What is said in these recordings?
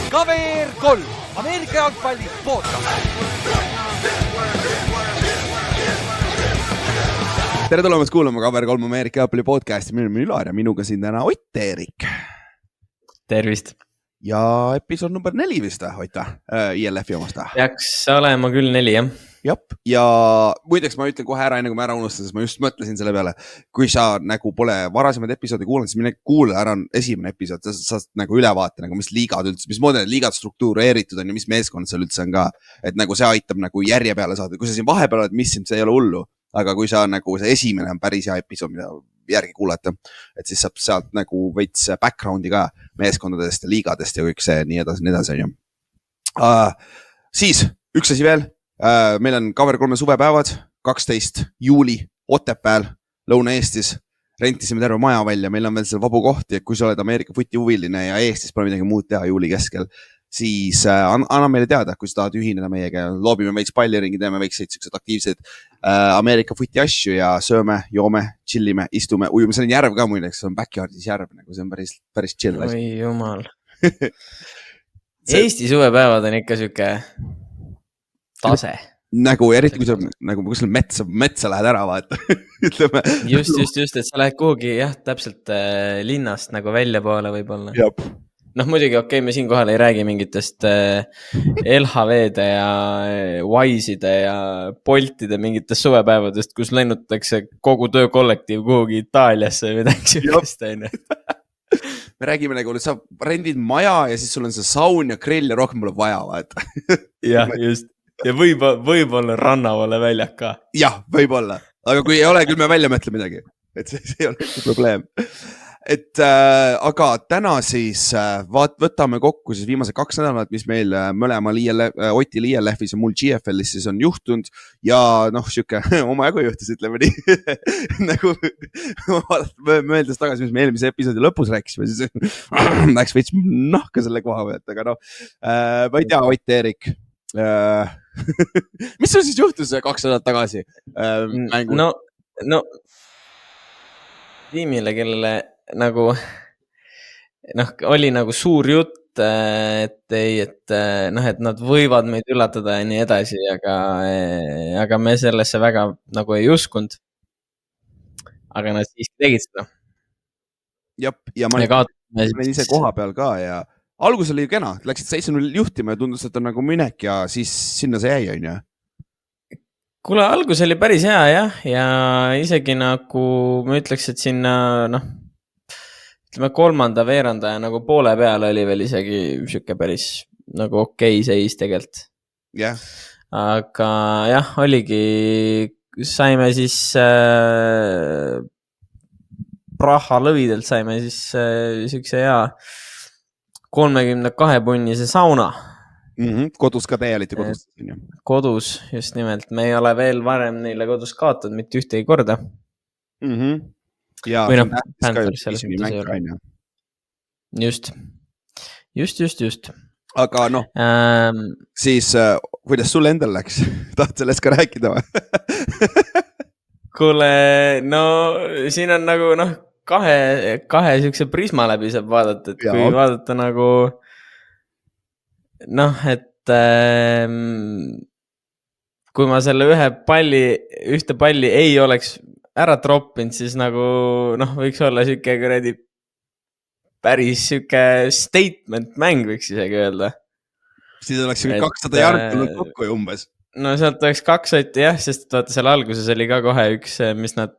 KVR 3, Ameerika jalgpalli podcast. Tere tulemast kuulama KVR 3 Ameerika jalgpalli podcasti. Minu nimi Ülar ja minuga siin täna Ott Eerik. Tervist. Ja episood number 4 vist, Ott, ILF-i omast. Peaks olema küll 4, jah. Jop, ja muideks ma ütlen kohe ära, enne kui ma ära unustan, sest ma just mõtlesin selle peale, kui sa nagu pole varasemad episoodi kuulanud, siis mine kuule ära esimene episood, sa saad nagu ülevaate, nagu mis liigad üldse, mis moodi liigad struktureeritud on ja mis meeskond seal üldse on ka, et nagu see aitab nagu järje peale saada, kui sa siin vahepeal oled missinud, see ei ole hullu, aga kui sa nagu see esimene on päris hea episood, mida järgi kuulata, et siis saab sealt nagu veits backgroundi ka meeskondadest ja liigadest ja kõik see nii edasi on ju. Siis üks asi veel. Meil on KVR 3 suvepäevad, 12. juuli Otepääl, Lõuna-Eestis. Rentisime terve maja välja, meil on veel seal vabu kohti, et kui sa oled Ameerika footi huviline ja Eestis pole midagi muud teha juuli keskel, siis anna meile teada, kui sa tahad ühineda meiega. Loobime veits palliringi, teeme veikseid aktiivseid Ameerika footi asju ja sööme, joome, chillime, istume, ujume. See on järv ka muideks, see on backyardis järv, nagu see on päris chill. Oi jumal. Eesti suvepäevad on ikka süke tase. Nagu eriti kui sa nagu metsa lähed ära vaata. Ütleme. Just, et sa lähed kuhugi jah, täpselt linnast nagu välja poole võib-olla. Jop. Noh muidugi okei, me siin kohal ei räägi mingitest LHV-de ja Wise'ide ja Boltide mingitest suvepäevadest, kus lennutatakse kogu töökollektiiv kuhugi Itaaliasse või midagi sükest. Me räägime nagu, et sa rendid maja ja siis sul on see saun ja grill ja rohkem pole vaja vaata. Jah, just. Ja võib-olla rannavale väljak ka. Jah, võib-olla. Aga kui ei ole, küll me välja mõtle midagi. Et see ei ole probleem. Et aga täna siis võtame kokku siis viimase 2 nädalat, mis meil mõlemal Otil ILF-is ja mul GFL-is siis on juhtunud. Ja süke omajagu juhtus, ütleme nii. Nagu mõeldes tagasi, mis me eelmise episoodi lõpus rääkisime, siis läks veits nahka selle koha pealt. Aga ma ei tea, Ott Eerik. Mis sul siis juhtus 2 nädalat tagasi? No tiimile, kellele nagu oli nagu suur jutt, et nad võivad meid üllatada ja nii edasi, aga me sellesse väga nagu ei uskunud. Aga nad siiski tegid seda. Jop, ja ma olin ise koha peal ka ja algus oli kena, läksid 7-0 juhtima ja tundus, et on nagu minek ja siis sinna see jäi, on ju? Kuule, algus oli päris hea, jah, ja isegi nagu ma ütleks, et sinna, ütleme 3. veeranda ja nagu poole peal oli veel isegi süke päris nagu okei seis tegelikult. Yeah. Aga jah, oligi, saime siis Praha lõvidelt saime siis sükse hea 32 punnise sauna. Kodus ka teie olite kodus? Kodus, just nimelt. Me ei ole veel varem neile kodus kaotanud mitte ühtegi korda. Ja või Panthers selles mõttes ei ole. Just. Aga siis kuidas sul endal läks? Tahad sellest ka rääkida või? Kuule, siin on nagu kahe sükse prisma läbi saab vaadata, et kui vaadata nagu et kui ma selle ühte palli ei oleks ära troppinud, siis nagu võiks olla süke kuradi päris süke statement mäng võiks isegi öelda. Siis oleks 200 jardi kokku umbes. No sealt oleks 2 sotti jah, sest vaata seal alguses oli ka kohe üks, mis nad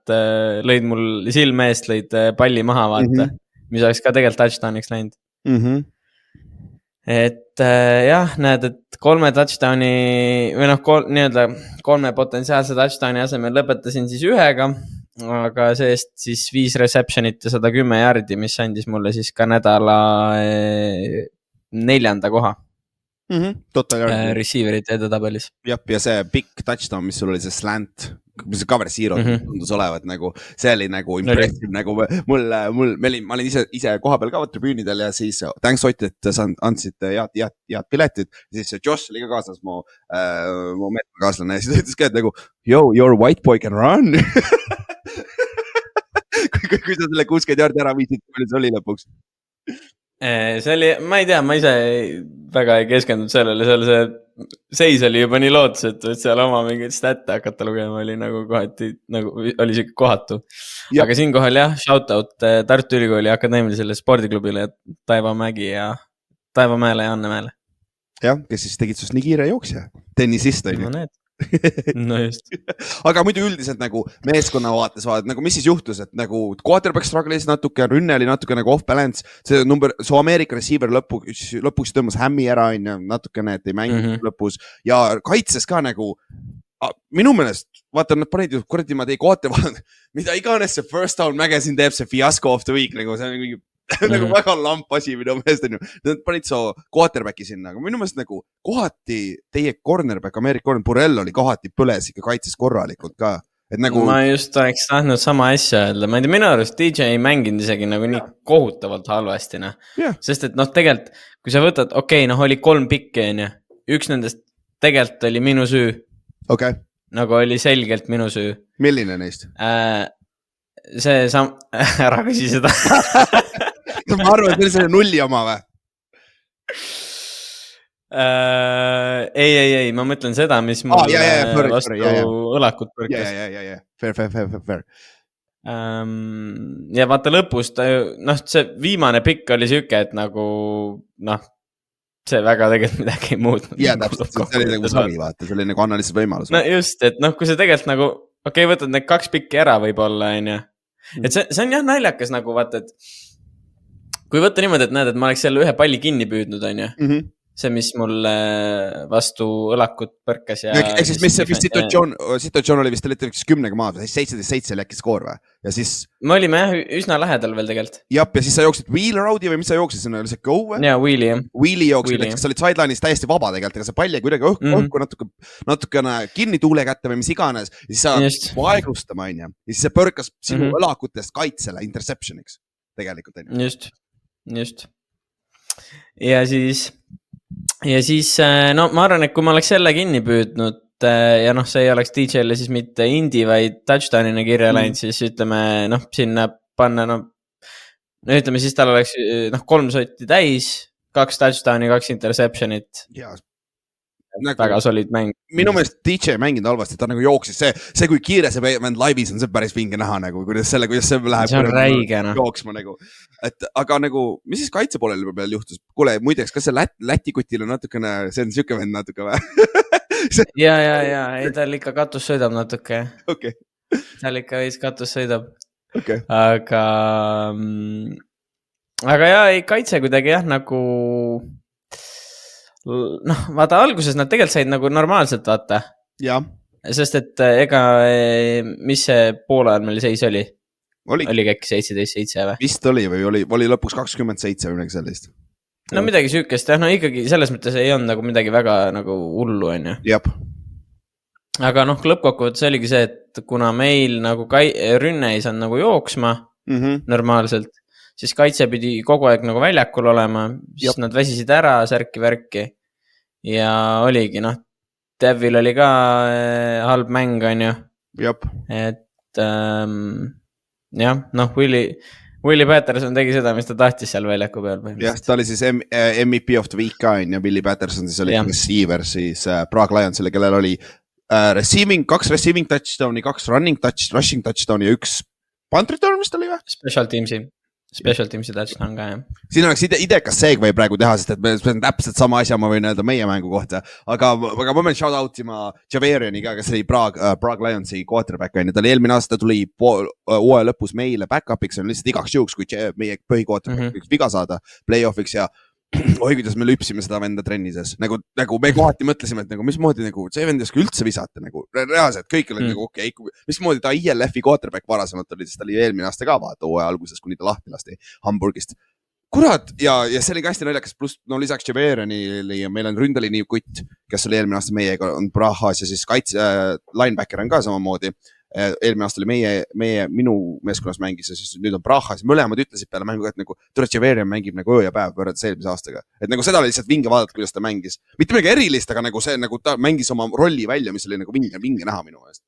lõid mul silme eest, lõid palli maha vaata, mis oleks ka tegelikult touchdowniks läinud. Et jah, näed, et 3 touchdowni või nii-öelda 3 potentsiaalse touchdowni asemel lõpetasin siis 1-ga, aga seest siis 5 receptionit ja 110 jardi, mis andis mulle siis ka nädala 4. koha. Receiverite edetabelis. Jep, ja see big touchdown, mis sul oli see slant, mis see cover zero tundus olevat nagu, see oli nagu impressive, nagu ma olin ise koha peal ka tribüünidel ja siis thanks Ott, et sa andsid head piletid, ja siis Josh oli ka kaasas mu meeskonnakaaslane ja siis ütles ka, et nagu yo, your white boy can run. kui sa selle 60 jaardi ära viisid, palju see oli lõpuks? See oli, ma ei tea, ma ise väga ei keskendunud sellele, seal see seis oli juba nii lootusetu, et seal oma mingeid stätte hakata lugema oli nagu kohati, nagu oli siuke kohatu. Aga siinkohal jah, shoutout Tartu Ülikooli akadeemilisele spordiklubile Taivo Mäele ja Anne Mäele. Jah, kes siis tegid sust nii kiire jooksja, tennisist on ju. No just. Aga muidu üldiselt nagu meeskonna vaates nagu mis siis juhtus, et nagu quarterback struggle'is natuke, rünne oli natuke nagu off balance, see Ameerika receiver lõpuks tõmbas hämmi ära, natukene, et ei mängi lõpus ja kaitses ka nagu minu meelest, vaata, nad panid ju kuradi, ma teie koote vaadanud, mida iganes see First Down Magazine teeb, see fiasco of the week, nagu see on mingi nagu väga lamp asi minu meelest on ju. Nad panid so quarterbacki sinna, aga minu meelest nagu kohati teie cornerback, Ameerika Burrell oli kohati põles ikka kaitses korralikult ka. Et nagu... Ma just oleks tahtnud sama asja öelda. Ma ei tea, minu arust DJ ei mänginud isegi nagu nii kohutavalt halvasti. Sest et tegelikult, kui sa võtad, oli 3 pikki, üks nendest tegelikult oli minu süü. Nagu oli selgelt minu süü. Milline neist? See ära küsi seda. Ma arvan, et oli selle nulli oma või? Ei, ma mõtlen seda, mis mul vastu õlakut põrkas. Fair. Ja vaata lõpust, see viimane pikk oli siuke, et nagu, see väga tegelikult midagi ei muutnud. Ja täpselt, see oli nagu savi, vaata, see oli nagu anna lihtsalt võimalus. No just, et kui see tegelikult nagu, võtad need 2 pikki ära võib-olla, et see on jah naljakas nagu vaata, et kui võtta niimoodi, et näed, et ma oleks selle ühe palli kinni püüdnud, see, mis mul vastu õlakut põrkas ja... Ehk siis mis situatsioon oli vist, te olite 10 maad, 17-7 oli äkki skoor või? Ja siis... Me olime üsna lähedal veel tegelikult. Jap, ja siis sa jooksid wheel road'i või mis sa jooksid, sinna oli see go või? Jaa, wheelie, jah. Wheelie jooksid, et sa olid sideline'is täiesti vaba tegelikult, aga see pall jäi kuidagi õhku natukene kinni tuule kätte või mis iganes. Ja siis sa vaeglustama, on ju. Ja siis see põrkas sinu õlakutest kaitsele interceptioniks tegelikult, on ju. Just. Ja siis ma arvan, et kui ma oleks selle kinni püüdnud ja see ei oleks DJ-le siis mitte indie, vaid touchdownina kirja läinud, siis ütleme, sinna panna, ütleme siis tal oleks 3 sotti täis, 2 touchdowni, 2 interceptionit. Väga solid mäng. Minu meelest DJ mänginud halvasti, ta nagu jooksis, see kui kiire see vend laivis on, see päris vinge näha nagu, kuidas see läheb. See on räige, jooksma nagu. Aga nagu, mis siis kaitse poolel peal juhtus? Kuule, muideks, kas see Lätikutil on natukene, see on siuke vend natuke või? Ja, ei tal ikka katus sõidab natuke. Tal ikka veits katus sõidab. Aga ei kaitse kuidagi jah, nagu... vaata alguses nad tegelikult said nagu normaalselt vaata. Sest et mis see poole ajal meil seis oli? Oli äkki 17-7 või? Vist oli või oli lõpuks 27 või midagi sellist? No midagi süükest, ikkagi selles mõttes ei olnud nagu midagi väga nagu hullu, on ju. Aga lõppkokkuvõttes oligi see, et kuna meil nagu rünne ei saanud nagu jooksma normaalselt, siis kaitse pidi kogu aeg nagu väljakul olema, siis nad väsisid ära särki-värki ja oligi, Devil oli ka halb mäng, on ju. Et Willie Patterson tegi seda, mis ta tahtis seal väljaku peal. Ta oli siis MVP of the week ka, ja Willie Patterson siis oli receiver siis Prague Lionsile, kellel oli 2 receiving touchdowni, 2 rushing touchdowni ja 1 punt return, mis ta oli või? Special teamsi touchdown ka, jah. Siin oleks idekas seegvõi praegu teha, sest et see on täpselt sama asja, ma võin öelda meie mängu kohta. Aga ma pean shout out ima Javeriani ka, kes oli Prague Lionsi quarterback, ta oli eelmine aasta, tuli uue lõpus meile back-up'iks, on lihtsalt igaks juhuks, kui meie põhiquarterback võiks viga saada playoff'iks ja oi, kuidas me lüpsime seda venda trennises. Nagu me kohati mõtlesime, et nagu, mismoodi nagu, see vend jäske üldse visata. Nagu, reaalselt, kõik oli nagu okei. Mismoodi ta ILF-i quarterback varasemalt oli, sest ta oli eelmine aasta ka vaata hooaja alguses, kuni ta lahti lasti Hamburgist. Kurat, ja see oli ka hästi naljakas, pluss lisaks Javerianile ja meil on ründalini kutt, kes oli eelmine aasta meiega, on Prahas ja siis linebacker on ka samamoodi. Eelmine aasta oli minu meeskonnas mängis ja siis nüüd on Prahas. Mõlemad ütlesid peale mängu, et nagu Turet Javerian mängib nagu öö ja päev võrreldes eelmise aastaga. Et nagu seda oli lihtsalt vinge vaadata, kuidas ta mängis. Mitte midagi erilist, aga nagu see, nagu ta mängis oma rolli välja, mis oli nagu vinge näha minu eest.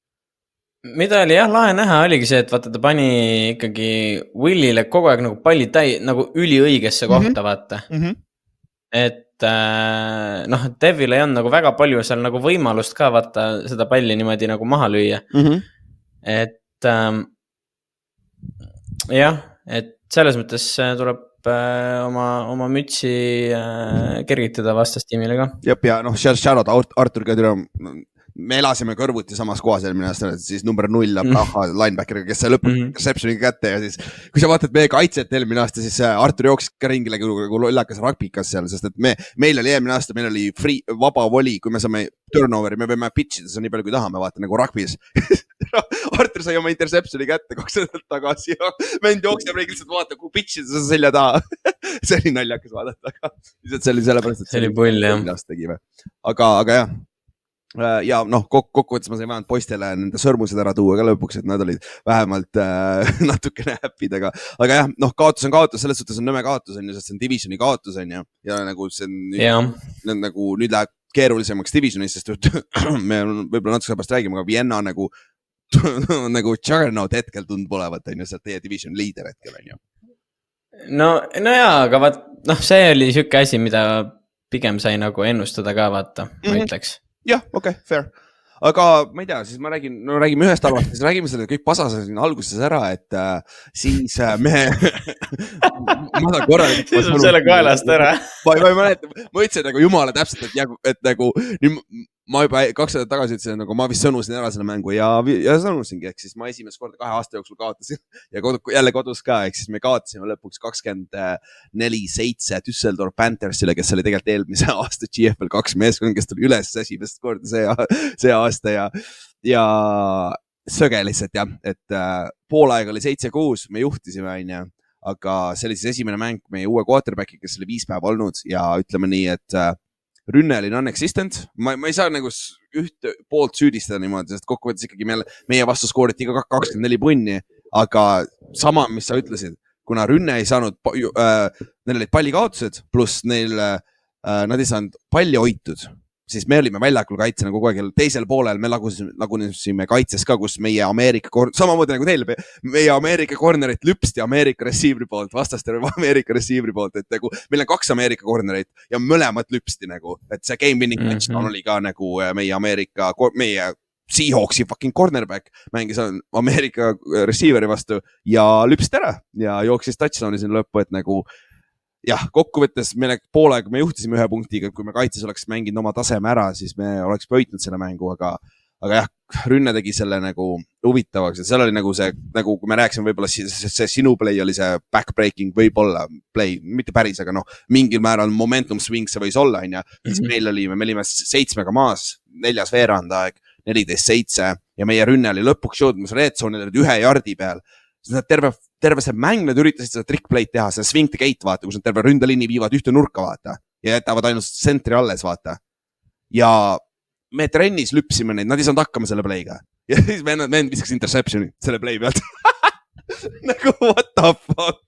mida oli jah lahe näha, oligi see, et vaata ta pani ikkagi Willile kogu aeg nagu palli nagu üliõigesse kohta, vaata. Et noh, Devil ei olnud nagu väga palju seal nagu võimalust ka vaata seda palli niimoodi nagu maha lüüa. Et jah, et selles mõttes tuleb oma mütsi kergitada vastastiimile ka. Jep, ja noh, shout out Artur ka türa. Me elasime kõrvuti samas kohas eelmine aasta, siis number 0 linebackeriga, kes sai lõpuks receptioni kätte ja siis, kui sa vaatad meie kaitset eelmine aasta, siis Artur jooksis ka ringi nagu lollakas rugbikas seal, sest et meil oli eelmine aasta, meil oli vaba voli, kui me saame turnoveri, me võime pitchida seda nii palju kui tahame, vaata nagu rugbis. Artur sai oma interceptioni kätte 2 nädalat tagasi ja vend jookseb ringi lihtsalt vaata, kui pitchida seda selja taha. See oli naljakas vaadata, aga see oli sellepärast, et see oli pull, jah. Aga jah. Ja noh, kokkuvõttes ma sain vähemalt poistele nende sõrmused ära tuua ka lõpuks, et nad olid vähemalt natukene happy'd, aga jah, noh, kaotus on kaotus, selles suhtes on nõme kaotus on ju, sest see on divisioni kaotus on ju, ja nagu see on nagu nüüd läheb keerulisemaks divisionis, sest me võib-olla natuke pärast räägime, aga Vienna nagu juggernaut hetkel tundub olevat, on ju, sealt teie division liider hetkel on ju. No jaa, aga vaat, noh, see oli siuke asi, mida pigem sai nagu ennustada ka, vaata, ma ütleks. Jah, okei, fair. Aga ma ei tea, siis räägime ühest halvast, siis räägime selle kõik pasase siin alguses ära, et siis me... ma saan korra... Siis on selle kaelast ära. Ma ütlesin nagu jumala täpselt, et nagu... Ma juba 2 aastat tagasi ütlesin, nagu ma vist sõnusin ära selle mängu ja sõnusingi, ehk siis ma esimest korda 2 aasta jooksul kaotasin ja jälle kodus ka, ehk siis me kaotasime lõpuks 24-7 Düsseldorf Panthersile, kes oli tegelikult eelmise aasta GFL 2 meeskond, kes tuli üles esimest korda see aasta ja söge lihtsalt jah, et poolaeg oli 7-6, me juhtisime on ju, aga see oli siis esimene mäng meie uue quarterbacki, kes oli 5 päeva olnud ja ütleme nii, et rünne oli non-existent, ma ei saa nagu ühte poolt süüdistada niimoodi, sest kokkuvõttes ikkagi meie vastu skooriti iga 24 punni, aga sama, mis sa ütlesid, kuna rünne ei saanud, neil olid pallikaotused, pluss nad ei saanud palli hoitud, siis me olime väljakul kaitsena kogu aeg, teisel poolel me lagunesime kaitses ka, kus meie Ameerika, samamoodi nagu teil, meie Ameerika cornerit lüpsti Ameerika receiver'i poolt, vastaste Ameerika receiver'i poolt, et nagu meil on 2 Ameerika cornerit ja mõlemad lüpsti nagu, et see game winning touchdown oli ka nagu meie Seahawksi fucking cornerback mängis Ameerika receiver'i vastu ja lüpsti ära ja jooksis touchdowni sinna lõppu, et nagu jah, kokkuvõttes poolaeg me juhtisime 1 punktiga, kui me kaitses oleks mänginud oma taseme ära, siis me oleks võitnud selle mängu, aga jah, rünne tegi selle nagu huvitavaks ja seal oli nagu see, nagu kui me rääkisime, võib-olla see sinu play oli see backbreaking, võib-olla play, mitte päris, aga noh, mingil määral momentum swing see võis olla, on ja siis me olime 7 maas, 4. veerandaeg, 14-7 ja meie rünne oli lõpuks jõudmas red zone'il 1 jardi peal. Siis nad terve see mäng, nad üritasid seda trick play'd teha, see swing the gate, vaata, kus nad terve ründeliini viivad ühte nurka, vaata, ja jätavad ainult sentri alles, vaata. Ja me trennis lüpsime neid, nad ei saanud hakkama selle play'ga. Ja siis me viskaks interceptioni selle play pealt. Nagu, what the fuck?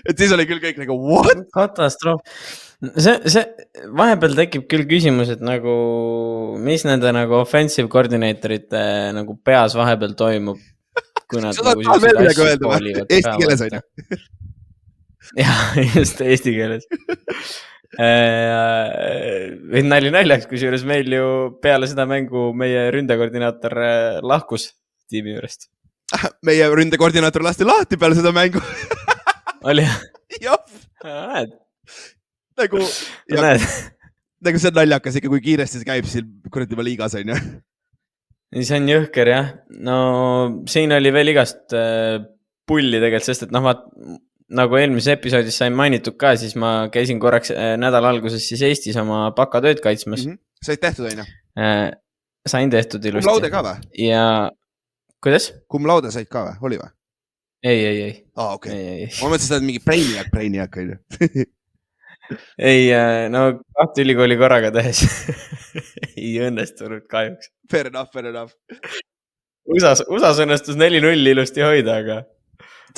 Et siis oli küll kõik nagu, what? Katastroof. See vahepeal tekib küll küsimus, et nagu, mis nende nagu offensive koordinaatorite nagu peas vahepeal toimub, kui nad nagu eesti keeles on ju. Jah, just eesti keeles. Naljaks, kusjuures meil ju peale seda mängu meie ründekoordinaator lahkus tiimi juurest. Meie ründekoordinaator lasti lahti peale seda mängu. Oli jah? Jah. Nagu see on naljakas ikka, kui kiiresti see käib siin kuradiva liigas on ju. See on jõhker jah. No siin oli veel igast pulli tegelikult, sest et noh, nagu eelmises episoodis sain mainitud ka, siis ma käisin korraks nädala alguses siis Eestis oma bakatööd kaitsmas. Said tehtud on ju? Sain tehtud ilusti. Cum laude ka või? Ja kuidas? Cum laude said ka või? Oli või? Ei. Okei. Ma mõtlesin, et mingi brainiac on ju. Ei, no 2 ülikooli korraga tehes ei õnnestunud kahjuks. Fair enough. USAs õnnestus 4-0 ilusti hoida, aga...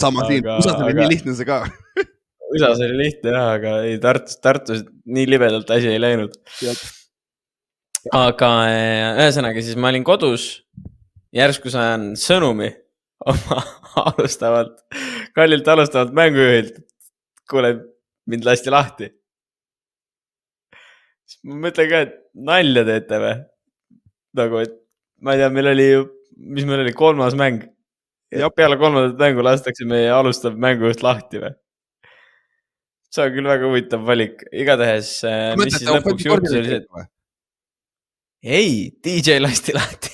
Sama siin, USAs oli nii lihtne see ka. USAs oli lihtne jah, aga ei, Tartus nii libedalt asi ei läinud. aga ühesõnaga siis ma olin kodus, järsku saan sõnumi oma kallilt alustavalt mängujuhilt. Kuule, mind lasti lahti. Siis ma mõtlen ka, et nalja teete või? Nagu, et ma ei tea, mis meil oli 3. mäng. Ja peale 3. mängu lastakse meie alustav mängujuht lahti või? See on küll väga huvitav valik. Igatähes, mis siis lõpuks juhtus oli see, et ei, DJ lasti lahti.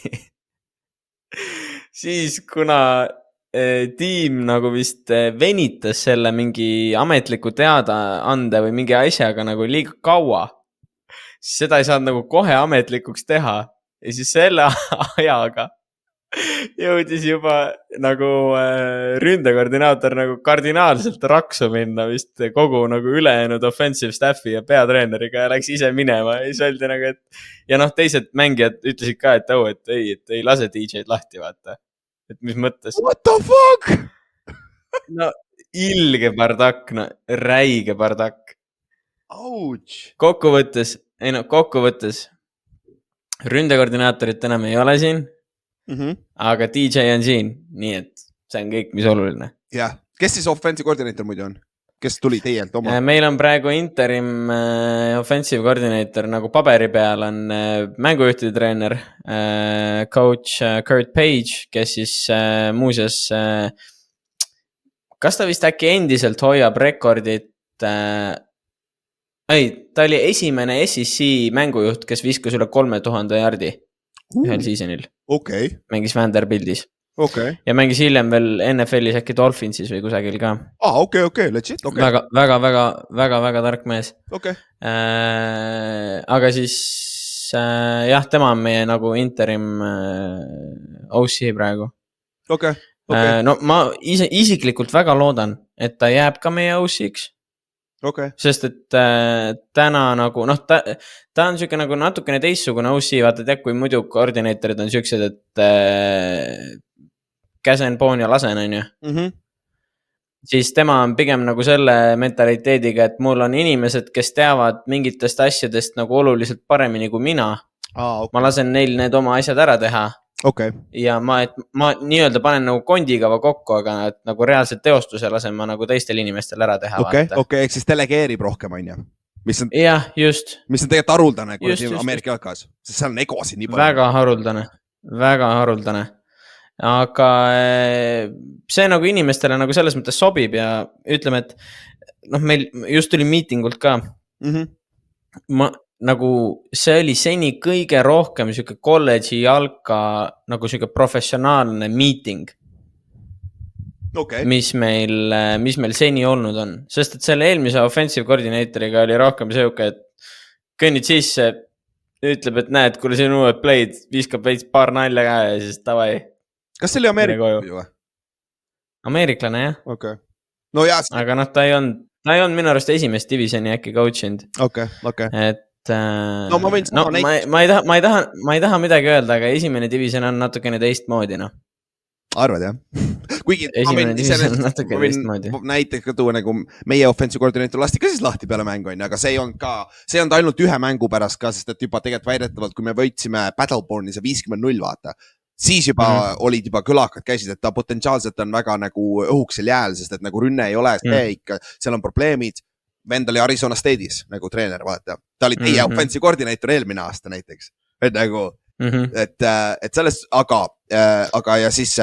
Siis kuna tiim nagu vist venitas selle mingi ametliku teadaande või mingi asjaga nagu liiga kaua, siis seda ei saanud nagu kohe ametlikuks teha. Ja siis selle ajaga jõudis juba nagu ründekoordinaator nagu kardinaalselt raksu minna vist kogu nagu ülejäänud offensive staffi ja peatreeneriga ja läks ise minema. Ja siis öeldi nagu, et ja noh, teised mängijad ütlesid ka, et ei lase DJ-d lahti, vaata. Et mis mõttes? What the fuck? No ilge bardakk, no räige bardakk. Ouch. Kokkuvõttes ründekoordinaatorit enam ei ole siin. Aga DJ on siin, nii et see on kõik, mis oluline. Jah, kes siis offensive koordinaator muidu on? Kes tuli teielt oma? Meil on praegu interim offensive koordinaator, nagu paberi peal on mängujuhtide treener, coach Kurt Page, kes siis muuseas, kas ta vist äkki endiselt hoiab rekordit? Ei, ta oli esimene SEC mängujuht, kes viskas üle 3000 jardi ühel seasonil. Okay. Mängis Vanderbiltis. Okay. Ja mängis hiljem veel NFL-is äkki Dolphinsis või kusagil ka. Okay, legit, okay. Väga tark mees. Okay. Aga siis jah, tema on meie nagu interim OC praegu. Okay. No ma isiklikult väga loodan, et ta jääb ka meie OC-ks. Okay. Sest et täna nagu, noh, ta on siuke nagu natukene teissugune OC, vaata tead, kui muidu koordinaatorid on siuksed, et käsen, poon ja lasen, on ju. Siis tema on pigem nagu selle mentaliteediga, et mul on inimesed, kes teavad mingitest asjadest nagu oluliselt paremini kui mina. Okay. Ma lasen neil need oma asjad ära teha. Okay. Ja ma nii-öelda panen nagu kondikava kokku, aga et nagu reaalselt teostuse lasen ma nagu teistel inimestel ära teha. Okay, ehk siis delegeerib rohkem, on ju? Jah, just. Mis on tegelikult haruldane, kui siin Ameerika jalkas. Sest seal on egosid nii palju. Väga haruldane. Aga see nagu inimestele nagu selles mõttes sobib ja ütleme, et noh, meil just tuli miitingult ka. Nagu see oli seni kõige rohkem siuke kolledži jalka nagu siuke professionaalne meeting, mis meil seni olnud on. Sest et selle eelmise offensive koordinaatoriga oli rohkem siuke, et kõnnid sisse, ütleb, et näed, kuule siin uued play'd, viskab veits paar nalja ka ja siis tavai. Kas see oli Ameeriklane või? Ameeriklane, jah. Okay. No, aga noh, ta ei olnud minu arust esimest divisioni äkki coachinud. Okay. Et no, ma ei taha midagi öelda, aga esimene division on natukene teistmoodi, noh. Arvad, jah? Kuigi esimene division on natukene teistmoodi. Näiteks ka tuua nagu meie offensive koordinaator lasti ka siis lahti peale mängu, aga see ei olnud ainult ühe mängu pärast ka, sest et juba tegelikult väidetavalt, kui me võitsime Battlebornis 50-0, vaata, siis juba olid juba kõlakad käisid, et ta potentsiaalselt on väga nagu õhuksel jääl, sest et nagu rünne ei ole, ikka, seal on probleemid. Vend oli Arizona State'is nagu treener, vaata. Ta oli teie offensive koordinaator eelmine aasta näiteks. Et nagu, et selles, aga ja siis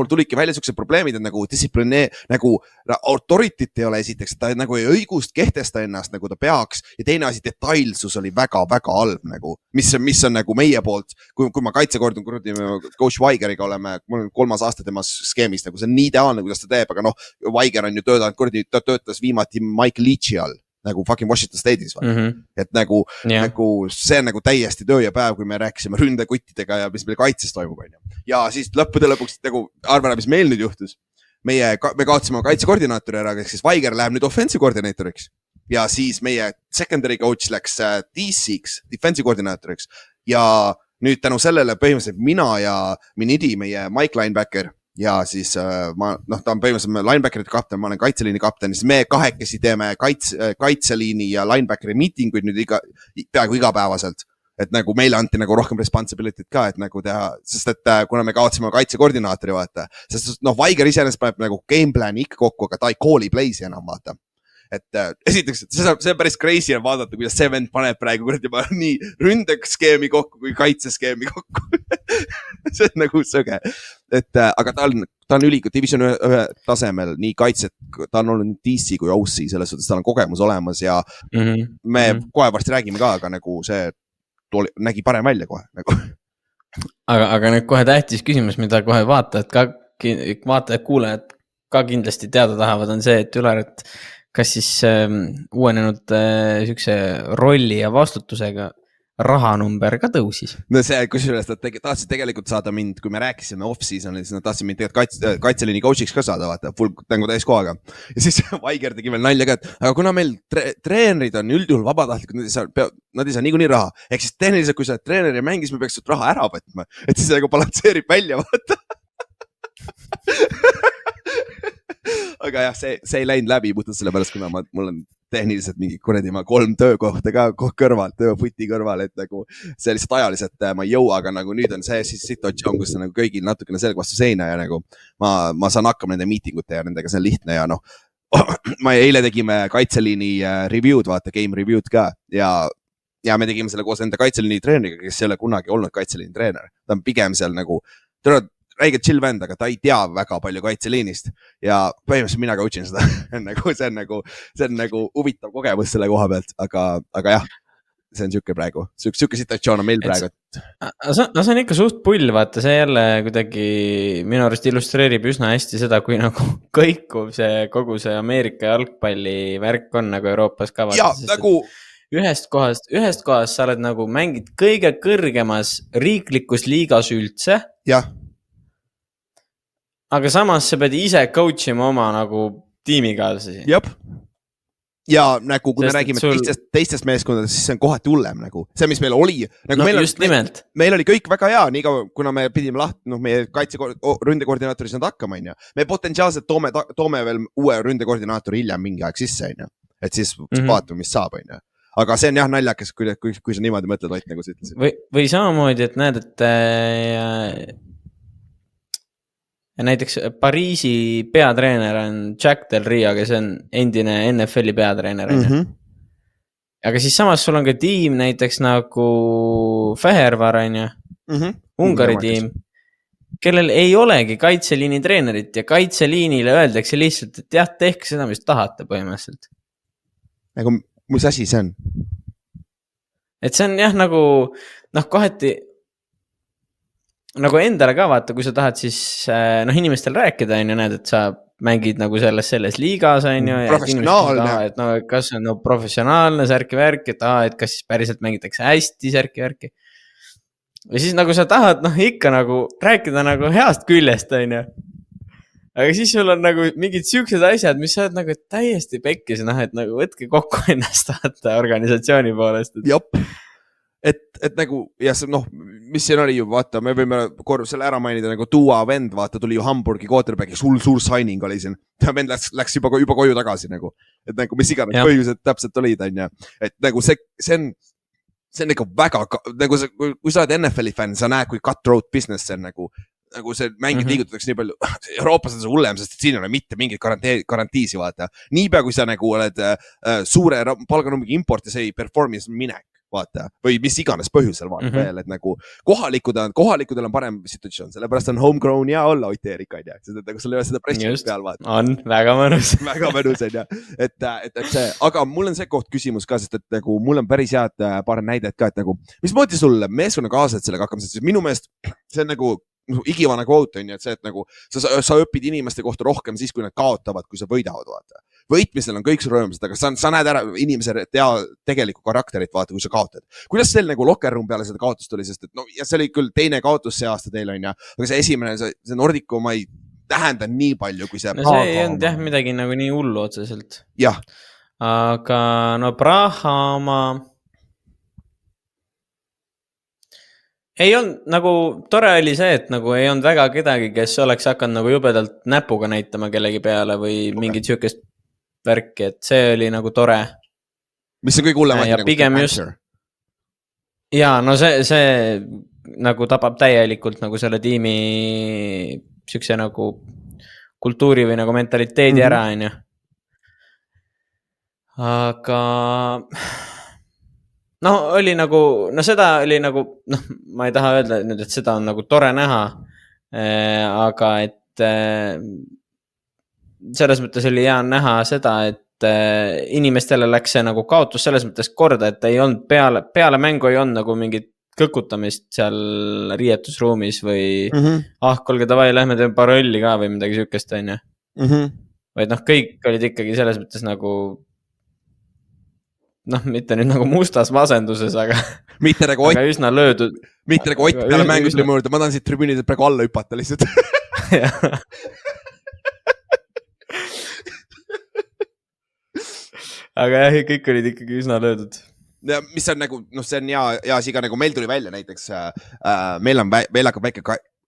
tulidki välja siuksed probleemid, et nagu distsipline, nagu autoritit ei ole esiteks, ta nagu ei õigust kehtesta ennast, nagu ta peaks, ja teine asi, detailsus oli väga-väga halb, nagu, mis on nagu meie poolt, kui ma kaitsekoordinaator coach Weigeriga oleme, mul on 3. aasta temas skeemis, nagu see on nii ideaalne, kuidas ta teeb, aga noh, Weiger on ju ta töötas viimati Mike Leachi all, nagu fucking Washington State'is, et nagu see on nagu täiesti töö ja päev, kui me rääkisime ründekuttidega ja mis meil kaitses toimub, on ju. Ja siis lõppude lõpuks nagu arvele, mis meil nüüd juhtus, me kaotasime kaitsekoordinaatori ära, kes siis Weiger läheb nüüd offensive koordinaatoriks ja siis meie secondary coach läks DC-ks, defensive koordinaatoriks ja nüüd tänu sellele põhimõtteliselt mina ja Minidi, meie Mike linebacker ja siis ta on põhimõtteliselt linebackerite kapten, ma olen kaitseliini kapten, siis me kahekesi teeme kaitseliini ja linebackeri miitinguid nüüd peaaegu igapäevaselt. et nagu meile anti nagu rohkem responsibility't ka, et nagu teha, sest et kuna me kaotasime kaitsekoordinaatori, vaata, sest noh, Vaiger iseenesest paneb nagu game plan'i ikka kokku, aga ta ei call'i play'si enam, vaata. Et esiteks, et see on päris crazy on vaadata, kuidas see vend paneb praegu nii ründeskeemi kokku kui kaitseskeemi kokku. See on nagu söge. Et aga ta on ülikud division 1 tasemel nii kaitset, ta on olnud DC kui OC, selles suhtes tal on kogemus olemas ja me kohe varsti räägime ka, aga nagu see nägi parem välja kohe nagu. Aga nüüd kohe tähtis küsimus, mida kohe vaatajad kuulajad ka kindlasti teada tahavad, on see, et Ülar, et kas siis uuenenud sükse rolli ja vastutusega rahanumber ka tõusis? No see, kusjuures nad tahtsid tegelikult saada mind, kui me rääkisime off-seasonil, siis nad tahtsid mind tegelikult kaitseliini coach'iks ka saada, vaata, full tängu täiskohaga. Ja siis Vaiger tegi veel nalja ka, et aga kuna meil treenerid on üldjuhul vabatahtlikud, nad ei saa niikuinii raha. Ehk siis tehniliselt, kui sa treeneri mängis, me peaks raha ära võtma, et siis nagu balansseerib välja, vaata. Aga jah, see ei läinud läbi puhtalt selle pärast, kuna mul on tehniliselt mingi kuradi 3 töökohta ka kõrval, tööputi kõrval, et nagu see lihtsalt ajaliselt ma ei jõua, aga nagu nüüd on see siis situatsioon, kus nagu kõigil natukene selg vastu seina ja nagu ma saan hakkama nende miitingute ja nendega, see on lihtne ja noh, ma eile tegime kaitseliini review'd, vaata game review'd ka ja me tegime selle koos enda kaitseliini treeneriga, kes ei ole kunagi olnud kaitseliini treener. Ta on pigem seal nagu, räige chill vend, aga ta ei tea väga palju kaitseliinist ja põhimõtteliselt mina coachin seda. see on nagu huvitav kogemus selle koha pealt, aga jah, see on siuke praegu, siuke situatsioon on meil praegu. See on ikka suht pull, vaata, see jälle kuidagi minu arust illustreerib üsna hästi seda, kui nagu kõikuv see kogu see Ameerika jalgpalli värk on nagu Euroopas ka. Ja nagu ühest kohast sa oled nagu mängid kõige kõrgemas riiklikus liigas üldse. Jah. Aga samas sa pead ise coach ima oma nagu tiimikaaslasi. Jep. Ja nagu kui me räägime teistest meeskondadest, siis see on kohati hullem nagu. See, mis meil oli. Nagu no just nimelt. Meil oli kõik väga hea, nii kuna me pidime meie ründekoordinaatori saanud hakkama. Me potentsiaalselt toome veel uue ründekoordinaatori hiljem mingi aeg sisse. Et siis vaatame, mis saab. Aga see on jah naljakas, kui sa niimoodi mõtled, Ott, nagu sa ütlesid. Või samamoodi, et näed, et näiteks Pariisi peatreener on Jack Del Rio, kes on endine NFL-i peatreener. Aga siis samas sul on ka tiim näiteks nagu Fehervar, Ungari tiim, kellel ei olegi kaitseliini treenerit ja kaitseliinile öeldakse lihtsalt, et jah, tehke seda, mis tahate põhimõtteliselt. Nagu, mis asi see on? Et see on jah nagu, kohati nagu endale ka vaata, kui sa tahad siis inimestel rääkida, näed, et sa mängid nagu selles liigas, professionaalne. Et kas on professionaalne särki-värki, et kas siis päriselt mängitakse hästi särki-värki. Ja siis nagu sa tahad ikka nagu rääkida nagu heast küljest, aga siis sul on nagu mingid siuksed asjad, mis sa oled nagu täiesti pekkis, et nagu võtke kokku ennast organisatsiooni poolest. Jop. Et nagu, ja mis siin oli ju, vaata, me võime selle ära mainida nagu Tua vend, vaata, tuli ju Hamburgi quarterbacki, suur signing oli siin. Ta vend läks juba koju tagasi nagu. Et nagu mis iganes põhjused täpselt olid, et nagu see on ikka väga, nagu kui sa oled NFL-i fänn, sa näed, kui cutthroat business see on nagu see mängid liigutatakse nii palju. Euroopas on see hullem, sest siin ei ole mitte mingit garantiisi, vaata. Niipea, kui sa nagu oled suure palganummiga import ja see ei performi, see on minek. Vaata, või mis iganes põhjusel vaata veel, et nagu kohalikudel on parem situatsioon, sellepärast on homegrown ja olla Ott-Erik, sest et nagu sul ei ole seda pressi peal vaata. On, väga mõnus. Väga mõnus, et see, aga mul on see koht küsimus ka, sest et nagu mul on päris head paar näidet ka, et nagu, mismoodi sul meeskonna kaasad sellega hakkama, sest minu meelest see on nagu igivana quote on ju, et see, et nagu sa õpid inimeste kohta rohkem siis, kui nad kaotavad, kui sa võidavad, vaata. Võitmisel on kõik sul rõõmsad, aga sa näed ära inimese tegelikku karakterit, vaata, kui sa kaotad. Kuidas seal nagu locker room peale seda kaotust oli, sest et ja see oli küll teine kaotus see aasta teil on ja, aga see esimene, see Nordico ma ei tähenda nii palju, kui see see ei olnud jah midagi nagu nii hullu otseselt. Jah. Aga Praha oma ei olnud, nagu tore oli see, et nagu ei olnud väga kedagi, kes oleks hakanud nagu jubedalt näpuga näitama kellegi peale või mingit siukest värki, et see oli nagu tore. Mis on kõik hullem? Ja pigem just, ja no see nagu tabab täielikult nagu selle tiimi siukse nagu kultuuri või nagu mentaliteedi ära, on ju. Aga no oli nagu, no seda oli nagu, noh, ma ei taha öelda nüüd, et seda on nagu tore näha, aga et selles mõttes oli hea näha seda, et inimestele läks see nagu kaotus selles mõttes korda, et ei olnud peale mängu ei olnud nagu mingit kõkutamist seal riietusruumis või kuulge davai, lähme teeme paar õlli ka või midagi sükest, on ju. Vaid noh, kõik olid ikkagi selles mõttes nagu noh, mitte nüüd nagu mustas masenduses, aga mitte nagu aga üsna löödud. Mitte nagu Ott peale mängu üsna juurde, ma tahan siit tribüünidelt praegu alla hüpata lihtsalt. Aga jah, kõik olid ikkagi üsna löödud. Ja mis on nagu, noh, see on hea siga, nagu meil tuli välja näiteks, meil hakkab väike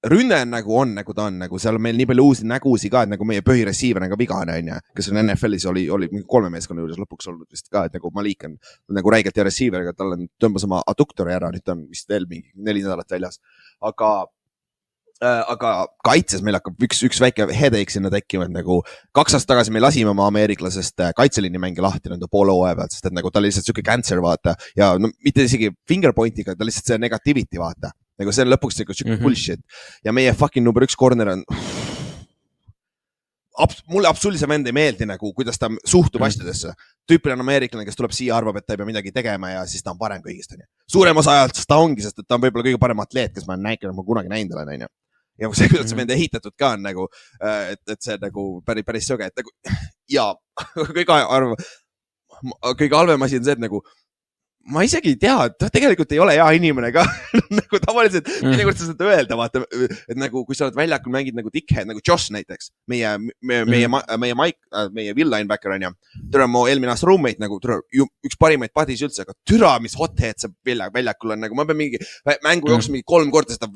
rünne nagu ta on, nagu seal on meil nii palju uusi nägusi ka, et nagu meie põhireceiver on ka vigane, on ju, kes on NFL-is oli 3 meeskonna juures lõpuks olnud vist ka, et nagu Malik on nagu räigelt ja receiver'iga, tal on tõmbas oma adduktori ära, nüüd on vist veel mingi 4 nädalat väljas, aga kaitses meil hakkab üks väike headache sinna tekkima, et nagu 2 aastat tagasi me lasime oma ameeriklasest kaitseliini mängi lahti nende poole hooaja pealt, sest et nagu ta oli lihtsalt siuke cancer, vaata, ja no mitte isegi fingerpointiga, ta lihtsalt see negativity, vaata, nagu see on lõpuks siuke bullshit ja meie fucking number 1 corner on mulle absoluutselt vend ei meeldi nagu, kuidas ta suhtub asjadesse. Tüüpiline ameeriklane, kes tuleb siia, arvab, et ta ei pea midagi tegema ja siis ta on parem kõigist. Suurem osa ajalt ta ongi, sest et ta on võib-olla kõige parem atleet, kes ma olen kunagi näinud olen. Ja see, kuidas see vend ehitatud ka on nagu, et see nagu päris söge. Et nagu, ja kõige halvem asi on see, et nagu ma isegi ei tea, et tegelikult ei ole hea inimene ka. Nagu tavaliselt, tegelikult sa saad öelda, vaata, et nagu, kui sa oled väljakul mängid nagu dickhead, nagu Josh näiteks, meie Mike, meie Will linebacker on ja, türa mu eelmine aasta roommate, nagu türa, üks parimaid padis üldse, aga türa, mis hothead see väljakul on, nagu ma pean mingi mängu jooks mingi 3 korda seda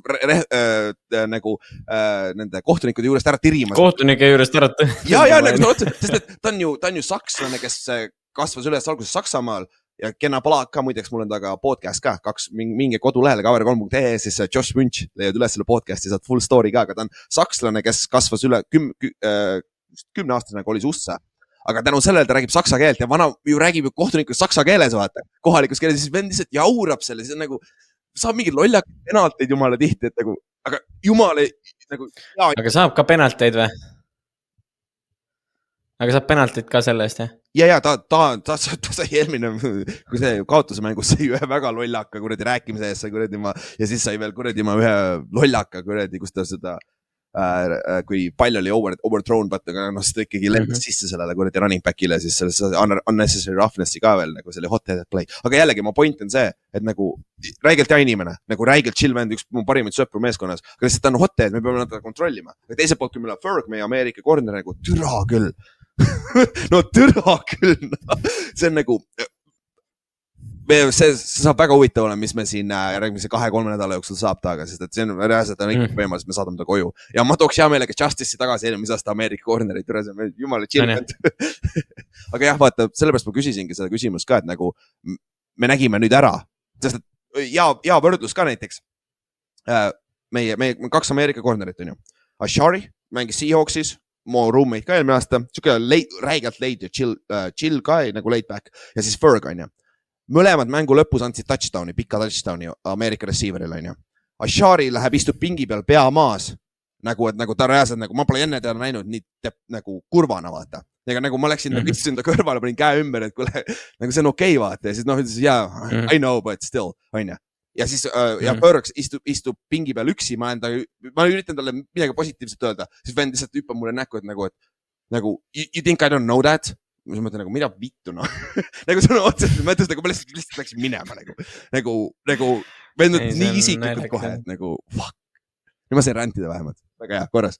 nagu nende kohtunikude juurest ära tirima. Kohtunike juurest ära ja nagu sest et ta on ju sakslane, kes kasvas üles alguses Saksamaal. Ja Kenna Palak ka, muideks mul on taga podcast ka, mingi kodulehele kaver3.ee, siis Josh Münch leiad üles selle podcasti, saad full story ka, aga ta on sakslane, kes kasvas üle 10 aastasena kolis USA. Aga tänu sellele ta räägib saksa keelt ja vana ju räägib ju kohtunikus saksa keeles, vaata, kohalikus keeles, siis vend lihtsalt jaurab selle, siis on nagu, saab mingid lollak penalteid jumala tihti, et nagu, aga jumala nagu... Aga saab ka penalteid või? Aga saab penaltid ka selle eest, jah? Ja ta sai eelmine, kui see kaotuse mängus sai ühe väga lollaka kuradi rääkimise eest, sai kuradi ma, ja siis sai veel kuradi ma ühe lollaka kuradi, kus ta seda, kui pall oli overthrown, aga noh, siis ta ikkagi lendas sisse sellele kuradi running back'ile, siis selles unnecessary roughness'i ka veel, nagu selle hot-headed play. Aga jällegi, ma point on see, et nagu räigelt hea inimene, nagu räigelt chill vend, üks mu parimaid sõpru meeskonnas, aga lihtsalt ta on hot-head, me peame natuke kontrollima. Ja teiselt poolt, kui meil on Ferg, meie Ameerika corner, nagu türa küll. No türa küll, no. See on nagu, see saab väga huvitav olema, mis me siin järgmise 2-3 nädala jooksul saab taga, sest et see on reaalselt on ikkagi võimalus, me saadame ta koju. Ja ma tooks hea meelega Justice'i tagasi eelmise aasta Ameerika cornerit, see on jumala chill. Aga jah, vaata, sellepärast ma küsisingi seda küsimust ka, et nagu me nägime nüüd ära, sest et hea võrdlus ka näiteks meie 2 Ameerika cornerit on ju. Ashari mängis Seahawksis, mu roommate ka eelmine aasta, siuke räigelt leid ja chill ka nagu laid back ja siis Ferg on ju. Mõlemad mängu lõpus andsid touchdowni, pika touchdowni Ameerika receiver'ile on ju. Ashari läheb istub pingi peal pea maas, nagu, et nagu ta reaalselt, nagu ma pole enne teda näinud nii nagu kurvana, vaata. Ega nagu ma läksin, istusin ta kõrvale, panin käe ümber, et kuule, nagu see on okei, vaata. Ja siis noh, ütles, yeah, I know, but still, on ju. Ja siis ja Ferg istub pingi peal üksi, ma üritan talle midagi positiivset öelda, siis vend lihtsalt hüppab mulle näkku, et nagu you think I don't know that? Ma mõtlen nagu, mida vittu, noh. Nagu see on otseselt, ma ütles, nagu ma lihtsalt läksin minema, nagu vend on nii isiklikult kohe, et nagu fuck. Nüüd ma sain rantida vähemalt, väga hea, korras.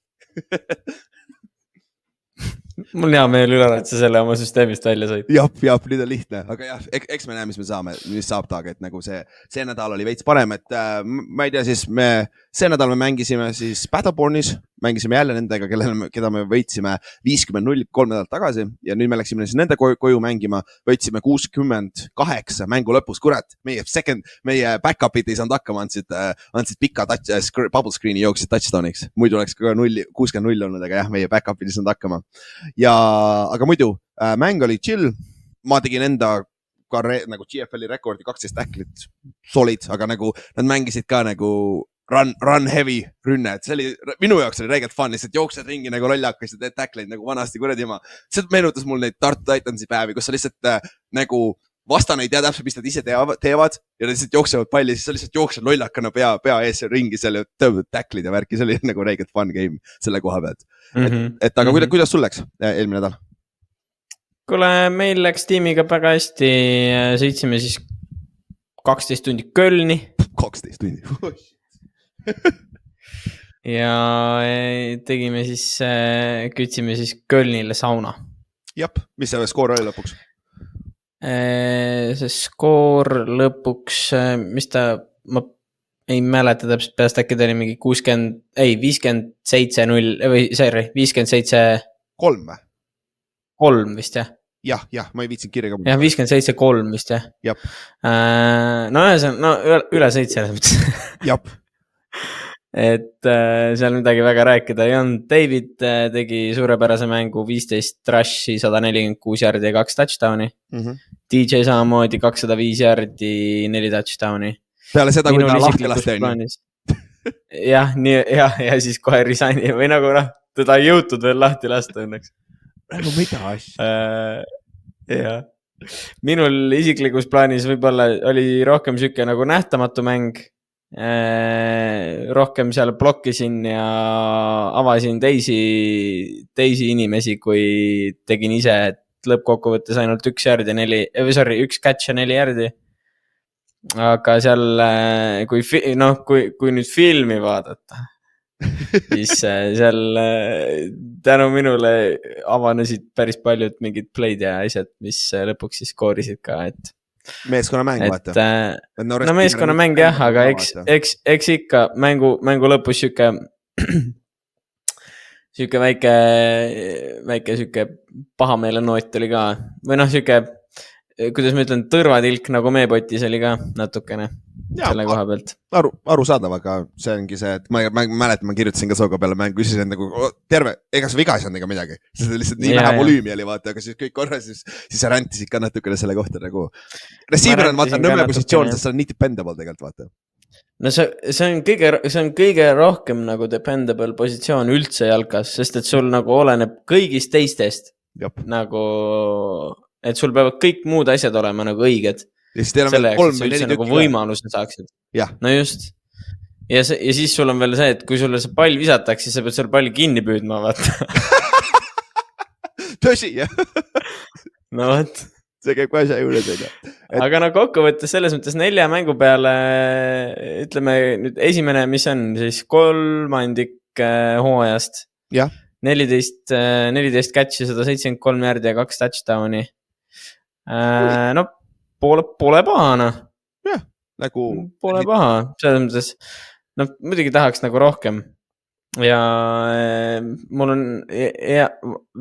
Mul hea meel üle, et sa selle oma süsteemist välja said. Jah, nüüd on lihtne, aga jah, eks me näe, mis me saame, mis saab taga, et nagu see nädal oli veits parem, et ma ei tea, siis see nädal me mängisime siis Battlebornis, mängisime jälle nendega, keda me võitsime 50-0 3 nädalat tagasi ja nüüd me läksime siis nende koju mängima, võitsime 68 mängu lõpus, kurat, meie back-up'id ei saanud hakkama, andsid pika bubble screen'i jooksid touchdowniks, muidu oleks ka 60-0 olnud, aga jah, meie back-up'id ei saanud hakkama. Aga muidu, mäng oli chill, ma tegin enda nagu GFL-i rekordi 12 tacklit, solid, aga nagu nad mängisid ka nagu run heavy rünne, et see oli, minu jaoks oli räigelt fun, lihtsalt jooksed ringi nagu lollakas ja teed tackleid nagu vanasti kuradi ma. See meenutas mul neid Tartu Titansi päevi, kus sa lihtsalt nagu vastane ei tea täpselt, mis nad ise teevad ja nad lihtsalt jooksevad palli, siis sa lihtsalt jooksed lollakana pea ees ringi seal ja tõmbad tacklid ja värki, see oli nagu räigelt fun game selle koha pealt. Et aga kuidas sul läks eelmine nädal? Kuule, meil läks tiimiga väga hästi, sõitsime siis 12 tundi Kölni. 12 tundi. ja tegime siis, kütsime siis Kölnile sauna. Jep, mis see skoor oli lõpuks? See skoor lõpuks, mis ta, ma ei mäleta täpselt peast, äkki ta oli mingi 57-0 või sorry, 57-3 vist jah. Jah, ma ei viitsin kirja ka. Jah, 57-3 vist jah. Jep. No üle 7 selles mõttes. Jep. Et seal midagi väga rääkida ei olnud. David tegi suurepärase mängu 15 rushi, 146 jardi ja 2 touchdowni. DJ samamoodi 205 jardi, 4 touchdowni. Peale seda, kui ta lahti lasti on. jah, ja siis kohe resigni või nagu teda ei jõutud veel lahti lasta õnneks. Nagu mida asja? Jah. Minul isiklikus plaanis võib-olla oli rohkem süke nagu nähtamatu mäng. Rohkem seal blokkisin ja avasin teisi inimesi, kui tegin ise, et lõppkokkuvõttes ainult 1 jardi ja 1 catch ja 4 jardi. Aga seal, kui nüüd filmi vaadata, siis seal tänu minule avanesid päris paljud mingid play'd ja asjad, mis lõpuks siis skoorisid ka, et meeskonnamäng vaata. No meeskonnamäng jah, aga eks ikka mängu lõpus süke väike süke pahameele noot oli ka või süke, kuidas ma ütlen, tõrvatilk nagu meepotis oli ka natukene selle koha pealt. Arusaadav, aga see ongi see, et ma mäletan, ma kirjutasin ka sooga peale mäng, küsisin nagu terve, ega see viga ei saanud ega midagi, see lihtsalt nii vähe volüümi oli vaata, aga siis kõik korras, siis sa räntisid ka natukene selle kohta nagu. Receiver on vaata nõme positsioon, sest see on nii dependable tegelikult vaata. No see on kõige rohkem nagu dependable positsioon üldse jalkas, sest et sul nagu oleneb kõigist teistest. Nagu, et sul peavad kõik muud asjad olema nagu õiged. Selle jaoks, et sa üldse nagu võimaluse saaksid. No just. Ja siis sul on veel see, et kui sulle see pall visatakse, siis sa pead selle palli kinni püüdma, vaata. Tõsi, jah. No võt. See käib ka asja juures. Aga no kokkuvõttes selles mõttes 4 mängu peale, ütleme nüüd esimene, mis on siis 3 hooajast. 14 catch'i, 173 jardi ja 2 touchdowni. No pole paha, noh. Jah, nagu. Pole paha, selles mõttes, no muidugi tahaks nagu rohkem. Ja mul on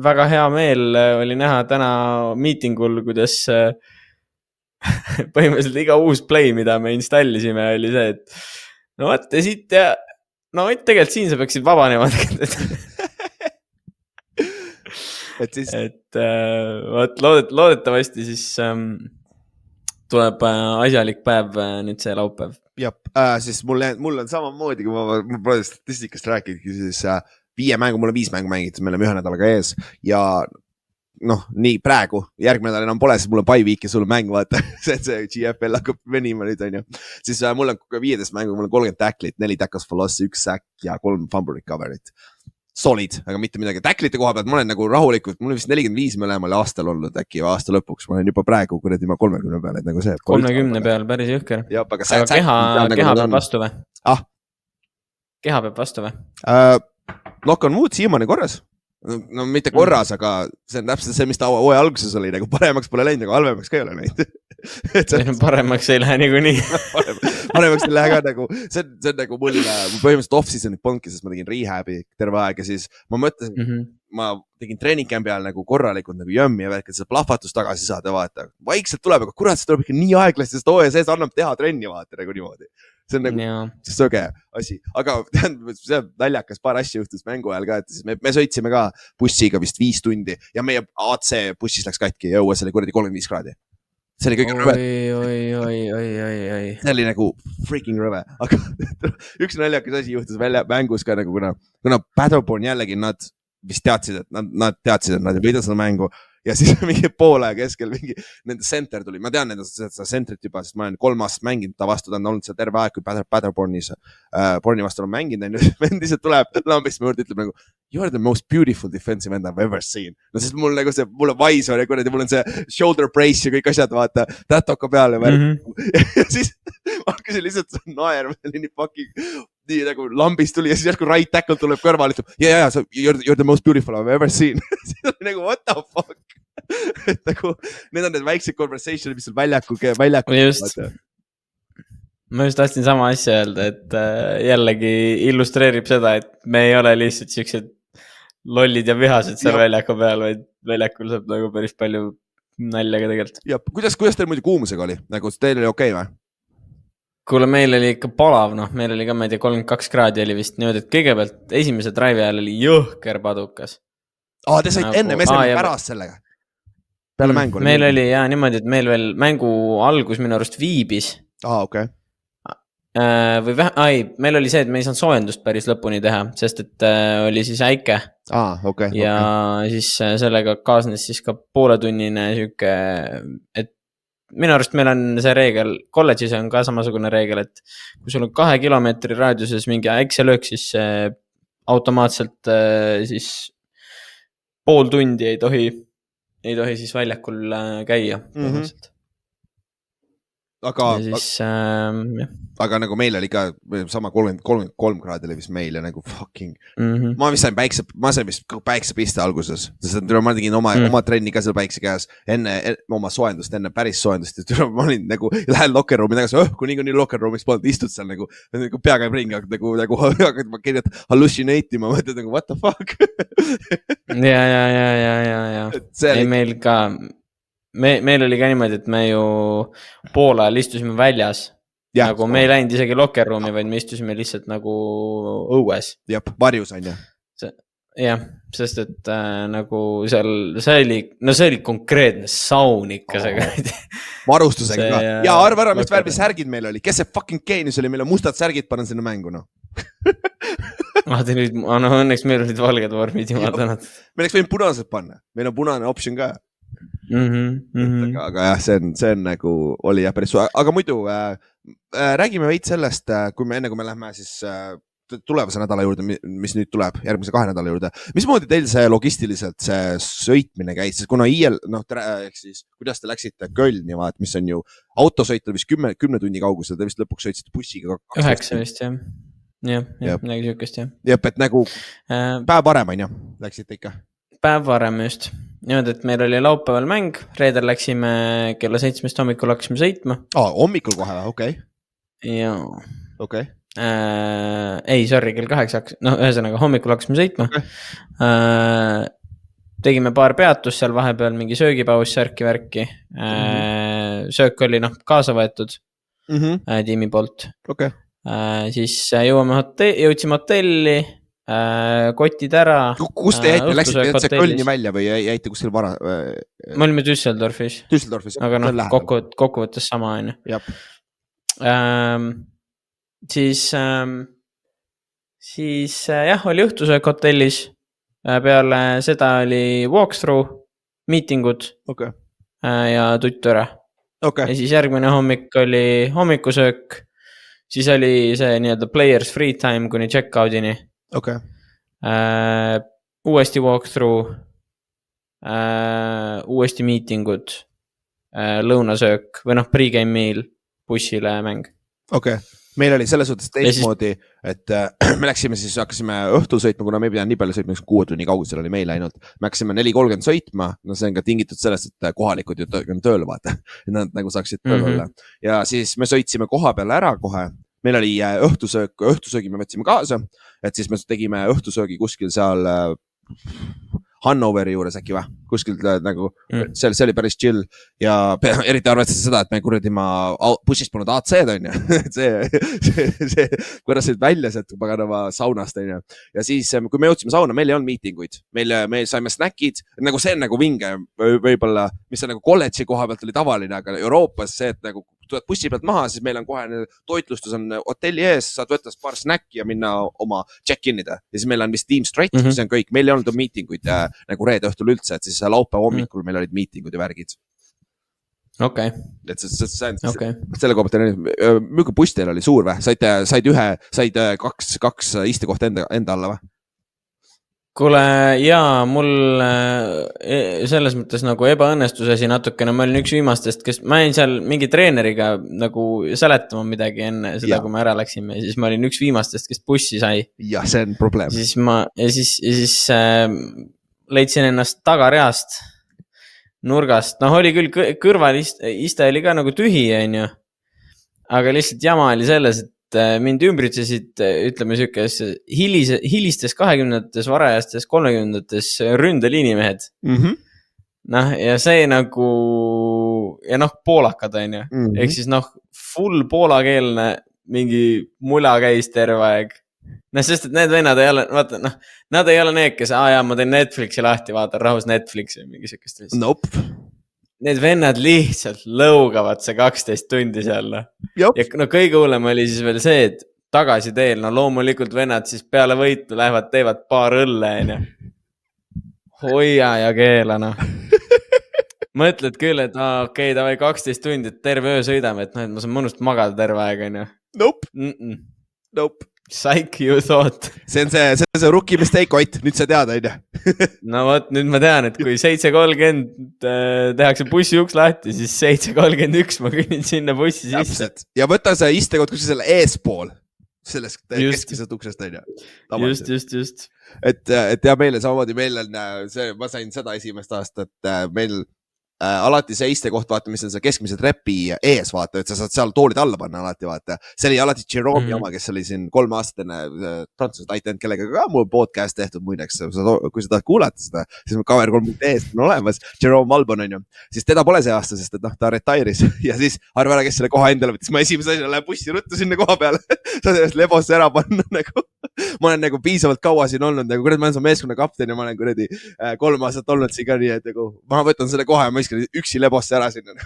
väga hea meel oli näha täna miitingul, kuidas põhimõtteliselt iga uus play, mida me installisime, oli see, et no vaata siit ja no tegelikult siin sa peaksid vabanema. et loodetavasti siis tuleb asjalik päev nüüd see laupäev. Jah, siis mul on samamoodi, kui ma statistikast rääkidki, siis 5 mängu, mul on 5 mängu mängitud, me oleme 1 nädalaga ees ja noh, nii praegu, järgmine nädal enam pole, siis mul on bye week ja sul on mäng, vaata, see GFL hakkab venima nüüd, on ju. Siis mul on 15 mängu, mul on 30 tacklit, 4 tackles for loss, 1 sack ja 3 fumble recovery't. Solid, aga mitte midagi. Tacklite koha pealt ma olen nagu rahulikult, mul on vist 45 mõlemal aastal olnud, äkki aasta lõpuks, ma olen juba praegu kuradi ma 30 peal, et nagu see. 30 peal, päris jõhker. Aga keha peab vastu või? Keha peab vastu või? Knock on wood, siiamaani korras. no mitte korras, aga see on täpselt see, mis ta hooaja alguses oli, nagu paremaks pole läinud, nagu halvemaks ka ei ole läinud. Paremaks ei lähe niikuinii. paremaks ei lähe ka nagu, see on nagu mul põhimõtteliselt off-season'it polnudki, sest ma tegin rehab'i terve aeg ja siis ma mõtlesin, ma tegin treeningcampi ajal nagu korralikult nagu jömmi ja et seda plahvatust tagasi saada, vaata. Vaikselt tuleb, aga kurat, see tuleb ikka nii aeglasti, sest hooaja sees annab teha trenni, vaata nagu niimoodi. See on nagu söge asi, aga see naljakas paar asja juhtus mängu ajal ka, et siis me sõitsime ka bussiga vist 5 tundi ja meie AC bussis läks katki ja õues oli kuradi 35 kraadi. See oli kõige rõve. See oli nagu freaking rõve, aga üks naljakas asi juhtus välja mängus ka nagu, kuna Paderborn jällegi nad vist teadsid, et nad teadsid, et nad ei võida seda mängu ja siis mingi poole keskel mingi nende center tuli, ma tean seda centrit juba, sest ma olen 3 aastat mänginud ta vastu, ta on olnud seal terve aeg, kui Paderbornis Borni vastu on mänginud, vend lihtsalt tuleb lambist juurde, ütleb nagu you are the most beautiful defensive end I've ever seen. No sest mul nagu see, mul on visor ja kuradi, mul on see shoulder brace ja kõik asjad, vaata, tätoka peale ja siis ma hakkasin lihtsalt naerma, nii fucking nii nagu lambist tuli ja siis järsku right tackle tuleb kõrval, ütleb yeah, you're the most beautiful I've ever seen. siis oli nagu what the fuck. et nagu need on need väiksed conversation'id, mis on väljaku. Ma just tahtsin sama asja öelda, et jällegi illustreerib seda, et me ei ole lihtsalt siuksed lollid ja vihased seal väljaku peal, vaid väljakul saab nagu päris palju naljaga tegelikult. Ja kuidas teil muidu kuumusega oli? Nagu teil oli okei või? Kuule, meil oli ikka palav, meil oli ka, ma ei tea, 32 kraadi oli vist niimoodi, et kõigepealt esimese drive'i ajal oli jõhker padukas. Te said enne, me saime pärast sellega. Peale mängu. Meil oli niimoodi, et meil veel mängu algus minu arust viibis. Okei. Meil oli see, et me ei saanud soojendust päris lõpuni teha, sest et oli siis äike. Ja siis sellega kaasnes siis ka pooletunnine süke, et minu arust meil on see reegel, kolledžis on ka samasugune reegel, et kui sul on 2 kilomeetri raadiuses mingi äikselöök, siis automaatselt siis pool tundi ei tohi siis väljakul käia. Aga nagu meil oli ka sama 33 kraadi oli vist meil ja nagu fucking ma vist sain päiksepiste alguses, sest ma tegin oma trenni ka seal päikse käes enne oma soojendust, enne päris soojendust ja ma olin nagu, lähen locker room'i tagasi, kui nii locker room'is polnud, istud seal nagu pea käib ringi, nagu ma kirjad hallucinate, ma mõtled nagu what the fuck. ja ei meil ka meil oli ka niimoodi, et me ju poole ajal istusime väljas. Nagu me ei läinud isegi locker room'i, vaid me istusime lihtsalt nagu õues. Varjus on ju. Jah, sest et nagu seal, see oli konkreetne saun ikka see. Varustusega ka. Ja arva ära, mis värvi särgid meil oli. Kes see fucking geenius oli, meil on mustad särgid panen sinna mängu, õnneks meil olid valged vormid, jumal tänud. Me oleks võinud punased panna. Meil on punane option ka. Aga jah, see on nagu oli jah päris, aga muidu räägime veid sellest, enne kui me lähme siis tulevase nädala juurde, mis nüüd tuleb järgmise 2 nädala juurde. Mismoodi teil see logistiliselt see sõitmine käis, sest kuna siis, kuidas te läksite Kölni, mis on ju autosõitel vist 10 tunni kaugusel, te vist lõpuks sõitsite bussiga 9 vist jah. Jah, midagi sükest jah. Jep, et nagu päev varem on ju, läksite ikka? Päev varem just. Niimoodi, et meil oli laupäeval mäng, reedel läksime kella 7 hommikul hakkasime sõitma. Hommikul kohe, okei. Jaa. Okei. Ei, sorry, kell 8 ühesõnaga hommikul hakkasime sõitma. Tegime paar peatust seal vahepeal, mingi söögipaus, särki-värki. Söök oli kaasa võetud tiimi poolt. Okei. Siis jõudsime hotelli, kotid ära. Kus te jäite, läksite Kölni välja või jäite kuskil vara? Me olime Düsseldorfis. Aga kokkuvõttes sama on ju. Siis jah, oli õhtusöök hotellis. Peale seda oli walkthrough, meetingud ja tuttöre. Ja siis järgmine hommik oli hommikusöök. Siis oli see nii-öelda players free time kuni check-outini. Uuesti walkthrough, uuesti meetingud, lõunasöök või pre-game meal, bussile mäng. meil oli selles suhtes Ja siis- teistmoodi, et me läksime siis, hakkasime õhtul sõitma, kuna me ei pidanud nii palju sõitma, 6 tunni kaugusel oli meil ainult. Me hakkasime 4:30 sõitma, no see on ka tingitud sellest, et kohalikud ju tööle vaata, et nad nagu saaksid tööl olla. Ja siis me sõitsime koha peale ära kohe, meil oli õhtusöögi me võtsime kaasa, et siis me tegime õhtusöögi kuskil seal Hannoveri juures äkki või, kuskil nagu see oli päris chill ja eriti arvestades seda, et me kuradima bussist polnud AC-d on ju, see kuidas sõid välja sealt paganama saunast on ju. Ja siis, kui me jõudsime sauna, meil ei olnud miitinguid, me saime snackid, nagu see on nagu vinge võib-olla, mis on nagu kolledži koha pealt oli tavaline, aga Euroopas see, et nagu tuled bussi pealt maha, siis meil on kohe toitlustus on hotelli ees, saad võtta paar snacki ja minna oma check-in'ida. Ja siis meil on vist team straight, see on kõik, meil ei olnud miitinguid nagu reede õhtul üldse, et siis laupäeva hommikul meil olid miitingud ja värgid. Okei. Et selle koha pealt, milline buss teil oli suur või? Said kaks istekohta enda alla või? Kuule, jaa, mul selles mõttes nagu ebaõnnestus asi natukene, ma olin üks viimastest, ma jäin seal mingi treeneriga nagu seletama midagi enne seda, kui me ära läksime, ja siis ma olin üks viimastest, kes bussi sai. Ja see on probleem. Ja siis leidsin ennast tagareast nurgast, oli küll kõrval iste oli ka nagu tühi, on ju, aga lihtsalt jama oli selles, et mind ümbritsesid, ütleme sükes, hilistes 20-ndates, varajastes 30-ndates ründeliinimehed. Ja see nagu, ja poolakad on ju, ehk siis full poolakeelne mingi mula käis terve aeg. Sest et need vennad ei ole, vaata, nad ei ole need, kes, ma teen Netflixi lahti, vaatan rahus Netflixi või mingi sükest. Nope. Need vennad lihtsalt lõugavad see 12 tundi seal. Ja kõige hullem oli siis veel see, et tagasi teel, loomulikult vennad siis peale võitu lähevad, teevad paar õlle, on ju. Hoia ja keela, Mõtled küll, et okei, davai 12 tundi, et terve öö sõidame, et ma saan mõnust magada terve aeg, on ju. Nope. Nope. Psych you thought. See on see rookie mistake, Ott, nüüd sa tead, on ju. No vot, nüüd ma tean, et kui 7:30 tehakse bussi uks lahti, siis 7:31 ma kõnnin sinna bussi sisse. Ja võta see istekott, kus selle eespool, sellest keskmisest uksest, on ju. Just. Et ja meile samamoodi, meil on see, ma sain seda esimest aastat, meil alati see istekoht, vaata, mis on see keskmise trepi ees, vaata, et sa saad seal toolid alla panna alati, vaata. See oli alati Jerome Jama, kes oli siin 3 aastane Prantsuse titan, kellega ka mul podcast tehtud muideks. Kui sa tahad kuulata seda, siis ma cover 3.eest on olemas, Jerome Albon on ju. Siis teda pole see aasta, sest et ta retairis ja siis arva ära, kes selle koha endale võttis. Ma esimese asjana lähen bussi ruttu sinna koha peale. Saad ennast lebosse ära panna nagu. Ma olen nagu piisavalt kaua siin olnud, nagu ma olen meeskonna kapten ja ma olen kuradi 3 aastat olnud siin ka nii, et nagu ma võtan selle koha ja ma iskan üksi lebosse ära sinna.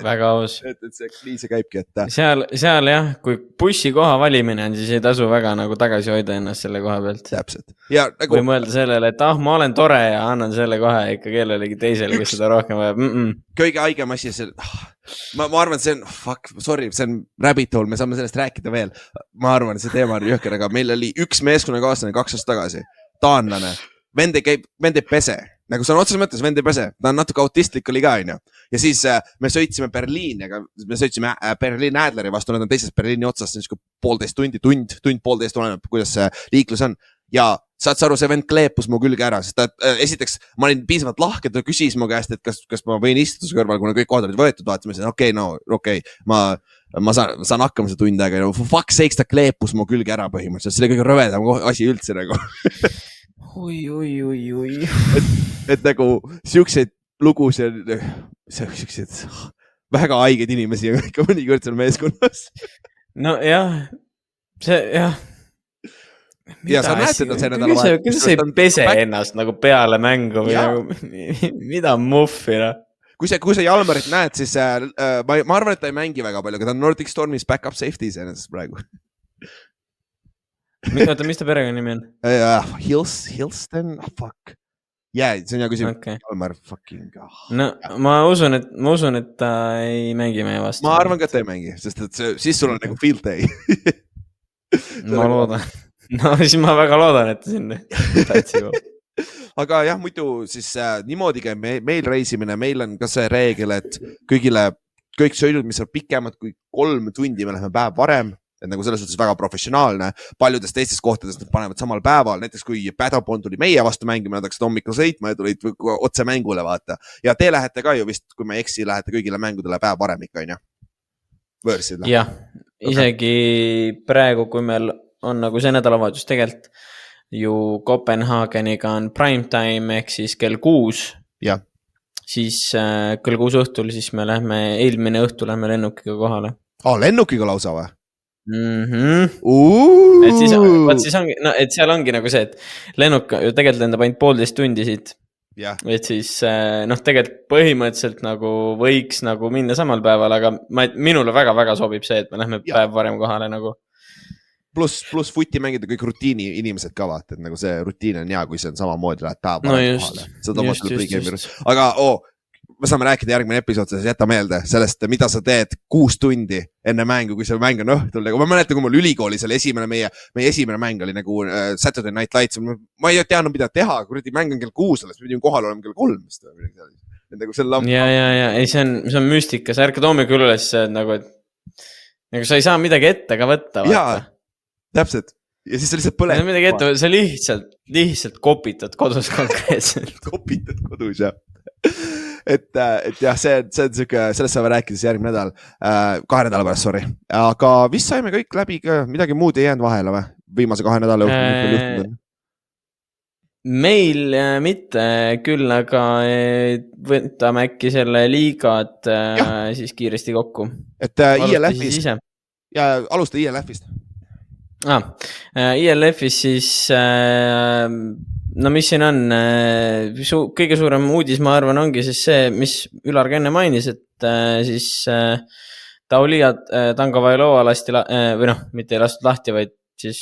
Väga aus. Et nii see käibki, et seal jah, kui bussi koha valimine on, siis ei tasu väga nagu tagasi hoida ennast selle koha pealt. Täpselt. Ja nagu või mõelda sellele, et ma olen tore ja annan selle kohe ikka kellelegi teisele, kes seda rohkem vajab. Kõige haigem asi see, ma arvan, et see on, see on rabbit hole, me saame sellest rääkida veel. Ma arvan, et see teema on jõhker, aga meil oli üks meeskonnakaaslane 2 aastat tagasi, taanlane, vend ei pese. Nagu see on otseses mõttes vend ei pese, ta on natuke autistlik oli ka, on ju. Ja siis me sõitsime Berliini, aga me sõitsime Berliin Adleri vastu, nad on teises Berliini otsast, see on 1,5 tundi, tund 1,5 oleneb, kuidas see liiklus on. Ja saad sa aru, see vend kleepus mu külge ära, sest ta esiteks, ma olin piisavalt lahke, ta küsis mu käest, et kas ma võin istuda su kõrval, kuna kõik kohad olid võetud, vaatame okei, ma saan hakkama see tund aega ja fuck sakes ta kleepus mu külge ära põhimõtteliselt, see oli kõige rõvedam asi üldse nagu. Ui. Et nagu siukseid lugusid, siukseid väga haiged inimesi on ikka mõnikord seal meeskonnas. No jah, see jah. Ja sa näed seda see nädala vahet. Kuidas sa ei pese ennast nagu peale mängu või nagu, mida muffina? Kui sa Jalmarit näed, siis ma arvan, et ta ei mängi väga palju, aga ta on Nordic Stormis backup safety ennast praegu. Mis ta perega nimi on? Hilston, fuck. See on hea küsimus. Jalmar fucking. No, ma usun, et ta ei mängi meie vastu. Ma arvan ka, et ta ei mängi, sest et siis sul on nagu field day. Ma loodan. No siis ma väga loodan, et ta sinna täitsib. Aga jah, muidu siis niimoodi käib meil reisimine, meil on ka see reegel, et kõigile kõik sõidud, mis on pikemad kui 3 tundi, me läheme päev varem, et nagu selles suhtes väga professionaalne. Paljudes teistes kohtades nad panevad samal päeval, näiteks kui Paderborn tuli meie vastu mängima, nad hakkasid hommikul sõitma ja tulid otse mängule, vaata. Ja te lähete ka ju vist, kui me eksi, lähete kõigile mängudele päev varem ikka, on ju? Võõrsid. Jah, isegi praegu, kui meil on nagu see nädalavahetus tegelikult ju Kopenhaageniga on primetime ehk siis kell 6. Ja. Siis kell 6 õhtul, siis me eelmine õhtul lähme lennukiga kohale. Lennukiga lausa või? Et siis ongi, no, et seal ongi nagu see, et lennuk ju tegelikult lendab ainult 1,5 tundi siit. Yeah. Et siis tegelikult põhimõtteliselt nagu võiks nagu minna samal päeval, aga minule väga-väga sobib see, et me lähme päev varem kohale nagu. Plus footi mängida kõik rutiini inimesed ka vaata, et nagu see rutiin on hea, kui see on samamoodi lähed päev varem kohale. Seda just. Aga me saame rääkida järgmine episood, siis jäta meelde sellest, mida sa teed 6 tundi enne mängu, kui see mäng on õhtul. Ma mäletan, kui mul ülikoolis oli meie esimene mäng oli nagu Saturday Night Lights. Ma ei teadnud, mida teha, kuradi mäng on kell 6, me pidime kohal olema kell 3. Ja, ei, see on müstika, sa ärkad hommikul üles nagu, et nagu sa ei saa midagi ette ka võtta. Jaa, täpselt. Ja siis sa lihtsalt põled. Midagi ette, sa lihtsalt kopitad kodus konkreetselt. Kopitad kodus, jah. Et jah, see on siuke, sellest saame rääkida siis järgmine nädal, 2 nädala pärast, sorry. Aga vist saime kõik läbi ka, midagi muud ei jäänud vahele või? Viimase 2 nädala juhtunud? Meil mitte küll, aga võtame äkki selle liigad siis kiiresti kokku. Et ILF-ist. Ja alusta ILF-ist. ILF-is siis no mis siin on, kõige suurem uudis, ma arvan, ongi siis see, mis Ülar ka enne mainis, et siis Taulia Tagovailoa lasti, või noh, mitte ei lastud lahti, vaid siis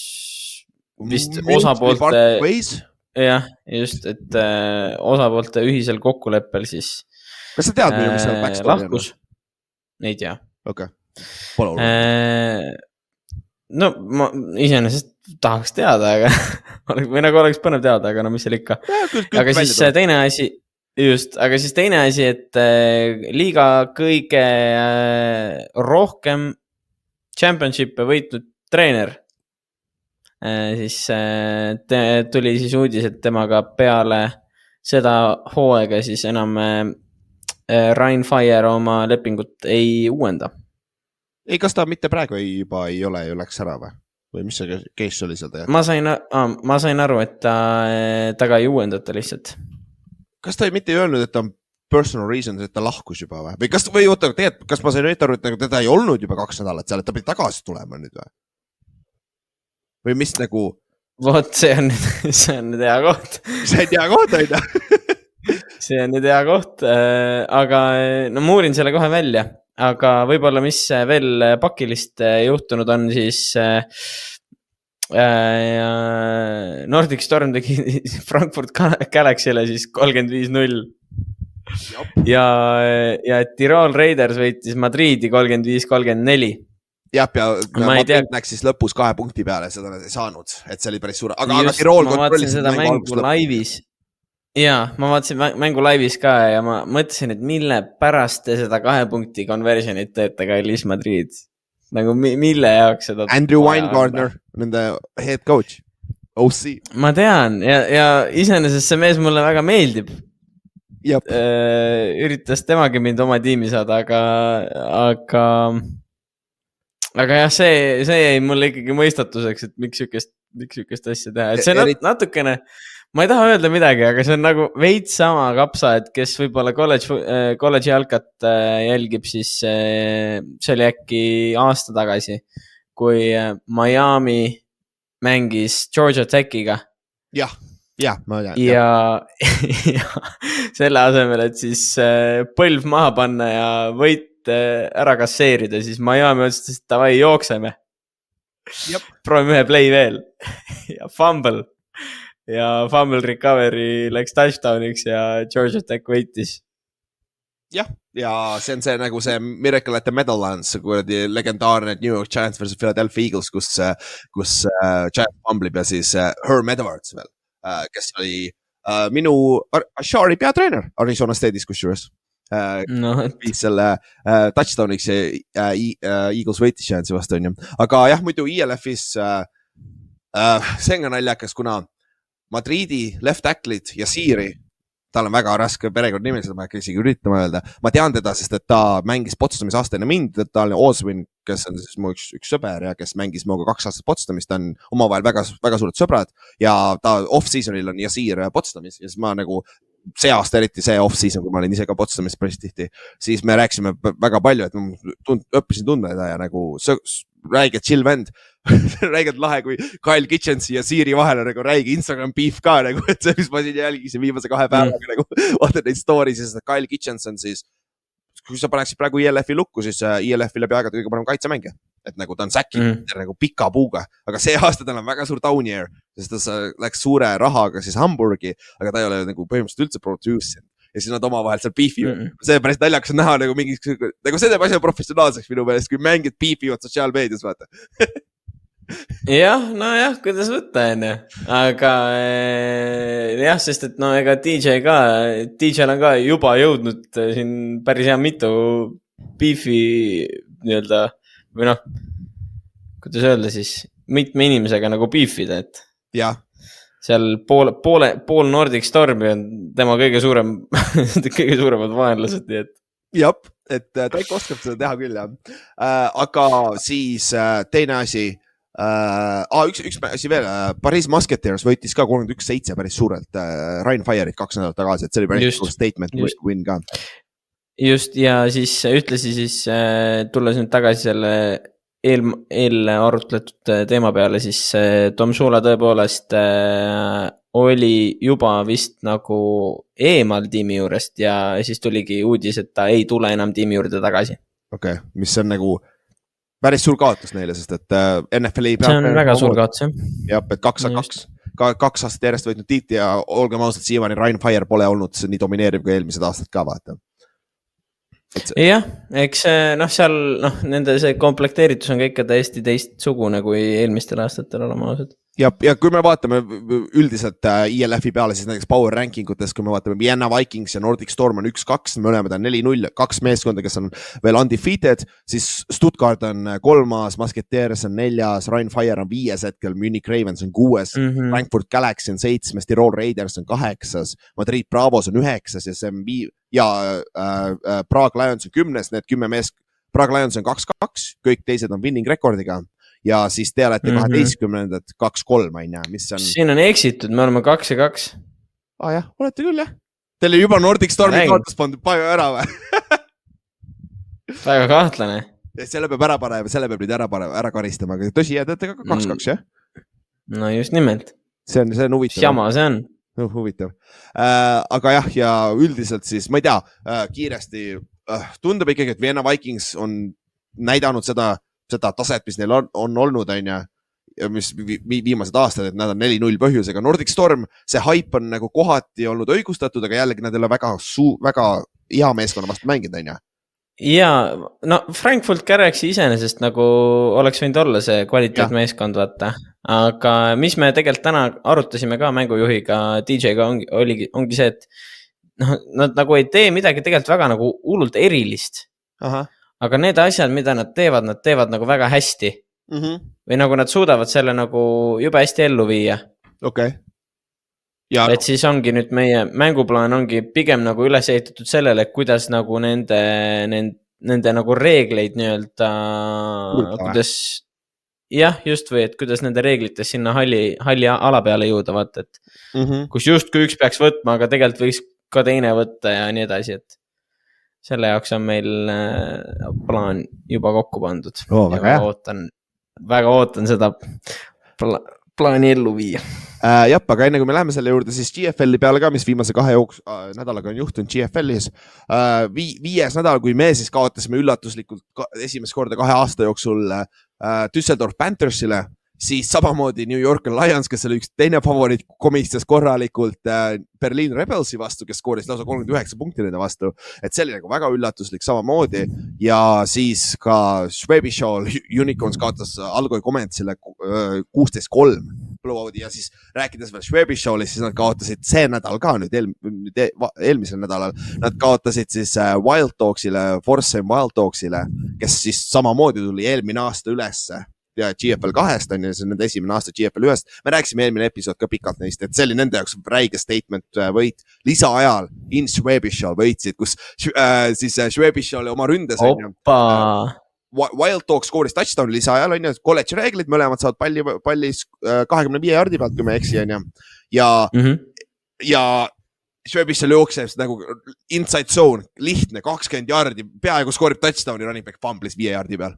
vist osapoolte, jah, just, et osapoolte ühisel kokkuleppel siis kas sa tead, mis seal backstory lahkus? Ei tea. Okay. Pole oluline. No ma iseenesest tahaks teada, aga või nagu oleks põnev teada, aga no mis seal ikka. Aga siis teine asi, aga siis teine asi, et liiga kõige rohkem championship'e võitnud treener. Siis tuli siis uudis, et temaga peale seda hooaega siis enam Ryan Fire oma lepingut ei uuenda. Ei, kas ta mitte praegu juba ei ole ju läks ära või mis see case oli seal teha? Ma sain aru, et ta ka ei uuendata lihtsalt. Kas ta mitte ei öelnud, et ta on personal reasons, et ta lahkus juba või? Või oota, tegelikult, kas ma sain nüüd aru, et teda ei olnud juba 2 nädalat seal, et ta pidi tagasi tulema nüüd või? Või mis nagu? Vot, see on nüüd hea koht. See on hea koht, aina. See on nüüd hea koht, aga no ma uurin selle kohe välja. Aga võib-olla, mis veel pakilist juhtunud on, siis Nordic Storm tegi Frankfurt Galaxy'le siis 35-0. Ja Tirol Raiders võitis Madridi 35-34. Jah, ja Madrid näks siis lõpus 2 punkti peale, seda nad ei saanud, et see oli päris suur. Aga Tirol ma vaatasin seda mängu laivis. Jaa, ma vaatasin mängu laivis ka ja ma mõtlesin, et mille pärast te seda 2 punkti konversionit teete ka Elis Madrid. Nagu mille jaoks seda... Andrew Weingartner, nende head coach, OC. Ma tean ja iseenesest see mees mulle väga meeldib. Üritas temagi mind oma tiimi saada, aga jah, see jäi mulle ikkagi mõistatuseks, et miks sükest asja teha. Et see natukene... Ma ei taha öelda midagi, aga see on nagu veits sama kapsa, et kes võib-olla kolledži jalkat jälgib, siis see oli äkki aasta tagasi, kui Miami mängis Georgia Techiga. Jah, ma tean. Ja selle asemel, et siis põlv maha panna ja võit ära kasseerida, siis Miami otsustas, et davai, jookseme. Proovime ühe play veel. Ja fumble. Ja fumble recovery läks touchdowniks ja Georgia Tech võitis. Jah, ja see on see nagu see Miracle at the Meadowlands, kuradi legendaarne New York Giants versus Philadelphia Eagles, kus Giants fumblib ja siis Herm Edwards veel, kes oli minu Ashari peatreener Arizona State'is kusjuures. no, viis selle touchdowniks ja Eagles võitis Giantsi vastu, on ju. Aga jah, muidu ELF-is see on ka naljakas, kuna Madridi left tackle'id ja Siiri, tal on väga raske perekonnanimi, seda ma ei hakka isegi üritama öelda. Ma tean teda, sest et ta mängis Potsdamis aasta enne mind, et ta on Oswin, kes on siis mu üks sõber ja kes mängis minuga 2 aastat Potsdamis, ta on omavahel väga suured sõbrad ja ta off-seasonil on Yasir Potsdamis ja siis ma nagu see aasta, eriti see off-season, kui ma olin ise ka Potsdamis päris tihti, siis me rääkisime väga palju, et ma õppisin tundma teda ja nagu räige chill vend, räigelt lahe, kui Kyle Kitchensi ja Siiri vahel on nagu räige Instagram beef ka nagu, et see, mis ma siin jälgisin viimase 2 päevaga nagu, vaatad neid stories, sest Kyle Kitchens on siis, kui sa paneksid praegu ELF-i lukku, siis ELF-i läbi aegade kõige parem kaitsemängija, et nagu ta on säki nagu pika puuga, aga see aasta tal on väga suur down year, sest ta läks suure rahaga siis Hamburgi, aga ta ei ole nagu põhimõtteliselt üldse produce'inud. Ja siis nad omavahel seal beefivad. See päris naljakas on näha nagu mingi, nagu see teeb asja professionaalseks minu meelest, kui mängid beefivad sotsiaalmeedias, vaata. jah, nojah, kuidas võtta, enne. Aga jah, sest et no ega DJ-l on ka juba jõudnud siin päris hea mitu beefi nii-öelda, või noh, kuidas öelda siis, mitme inimesega nagu beefida, et jah. Seal pool Nordic Stormi on tema kõige suuremad vaenlased, nii et. Jab, et Taik oskab seda teha küll, jah. Aga siis teine asi, üks asi veel, Paris Musketeers võitis ka 31-7 päris suurelt Ryan Fire'it 2 nädalat tagasi, et see oli päris suur statement win ka. Just, ja siis ütlesi siis tulles nüüd tagasi selle arutletud teema peale, siis Tom Sula tõepoolest oli juba vist nagu eemal tiimi juurest ja siis tuligi uudis, et ta ei tule enam tiimi juurde tagasi. Okei, mis on nagu päris suur kaotus neile, sest et NFL-i see on väga suur kaotus, jah. Jah, et 2 aastat järjest võitnud tiiti ja olgem ausalt, siiamaani Ryan Fire pole olnud nii domineeriv kui eelmised aastad ka, vaata. Jah, eks seal nende see komplekteeritus on ka ikka täiesti teistsugune kui eelmistel aastatel olema ausad. Ja kui me vaatame üldiselt ELF-i peale, siis näiteks power rankingutes, kui me vaatame Vienna Vikings ja Nordic Storm on 1-2, mõlemad on 4-0, 2 meeskonda, kes on veel undefeated, siis Stuttgart on 3, Musketeers on 4, Rhein Fire on 5 hetkel, Munich Ravens on 6, Frankfurt Galaxy on 7, Tirol Raiders on 8, Madrid Bravos on 9 ja Prague Lions on 10, need 10 meest, Prague Lions on 2-2, kõik teised on winning rekordiga. Ja siis te olete 12-ndad 2-3, ma ei näe, mis on... Siin on eksitud, me oleme 2-2. Jah, olete küll, jah. Teil juba Nordic Stormi kaotus pandud palju ära või? Väga kahtlane. Selle peab ära panema, selle peab nüüd ära karistama, aga tõsi, te olete ka 2-2, jah? No just nimelt. See on huvitav. Sjama see on. Huvitav. Aga jah, ja üldiselt siis, ma ei tea, kiiresti tundub ikkagi, et Vienna Vikings on näidanud seda taset, mis neil on olnud, ja mis viimased aastad, et nad on 4-0 põhjusega. Nordic Storm, see hype on nagu kohati olnud õigustatud, aga jällegi nad ei ole väga hea meeskonna vastu mänginud, Ja, Frankfurt Galaxy iseenesest nagu oleks võinud olla see kvaliteetmeeskond, vaata. Aga mis me tegelikult täna arutasime ka mängujuhiga, DJ-ga ongi see, et nad nagu ei tee midagi tegelikult väga nagu hullult erilist. Aga need asjad, mida nad teevad nagu väga hästi. Või nagu nad suudavad selle nagu jube hästi ellu viia. Okei. Et siis ongi nüüd meie mänguplaan ongi pigem nagu üles ehitatud sellele, kuidas nagu nende nagu reegleid nii-öelda, kuidas, jah, just või, et kuidas nende reeglites sinna halli ala peale jõuda, vaata, et kus just kui üks peaks võtma, aga tegelikult võiks ka teine võtta ja nii edasi, et selle jaoks on meil plaan juba kokku pandud. Väga ootan seda plaani ellu viia. Jah, aga enne kui me läheme selle juurde, siis GFL-i peale ka, mis viimase 2 nädalaga on juhtunud GFL-is. 5. nädal, kui me siis kaotasime üllatuslikult esimest korda 2 aasta jooksul Düsseldorf Panthersile, siis samamoodi New York Lions, kes oli üks teine favoriit, komistas korralikult Berliin Rebelsi vastu, kes skooris lausa 39 punkti nende vastu. Et see oli nagu väga üllatuslik samamoodi. Ja siis ka Schwäbisch Hall Unicorns kaotas Allgäu Komentsile 16-3. blowout'i ja siis rääkides veel Schwäbisch siis nad kaotasid see nädal ka nüüd eelmisel nädalal. Nad kaotasid siis Wild Dogsile, Forsheim Wild Dogsile, kes siis samamoodi tuli eelmine aasta ülesse. Ja GFL 2-st on ju, see on nende esimene aasta GFL 1-st. Me rääkisime eelmine episood ka pikalt neist, et see oli nende jaoks räige statement võit. Lisaajal in Schwäbischal võitsid, kus siis Schwäbisch oli oma ründes. Wild Dogs skooris touchdown'i lisaajal on ju, kolledži reeglid, mõlemad saavad palli 25 jardi pealt, kui me eksi on ju. Ja Schwäbischal jookseb nagu inside zone, lihtne, 20 jardi, peaaegu skoorib touchdown'i, running back fumblis 5 jardi peal.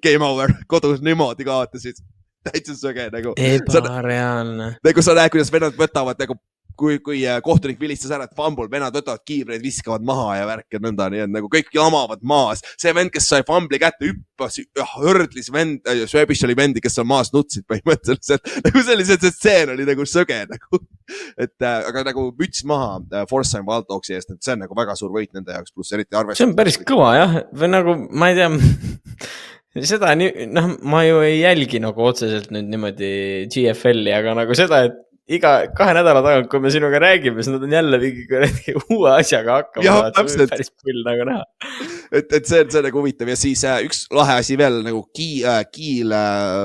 Game over, kodus niimoodi kaotasid. Täitsa sõge nagu. Ebareaalne. Nagu sa näed, kuidas vennad võtavad, nagu kui kohtunik vilistas ära, et fumble, vennad võtavad kiivreid, viskavad maha ja värk ja nõnda, nii et nagu kõik jamavad maas. See vend, kes sai fumbli kätte, hüppas, hõrdlis vend, Schwäbisch oli vendi, kes on maas nutsid põhimõtteliselt. Nagu sellised, see stseen oli nagu sõge nagu. Aga nagu müts maha Forsheim Wild Dogsi eest, et see on nagu väga suur võit nende jaoks, pluss eriti arvestada. See on päris kõva jah, või nagu, ma ei tea, seda, noh, ma ju ei jälgi nagu otseselt nüüd niimoodi GFL-i, aga nagu seda, et iga 2 nädala tagant, kui me sinuga räägime, siis nad on jälle mingi uue asjaga hakkama. Jah, täpselt. Päris pull nagu näha. Et see on nagu huvitav ja siis üks lahe asi veel nagu Kiel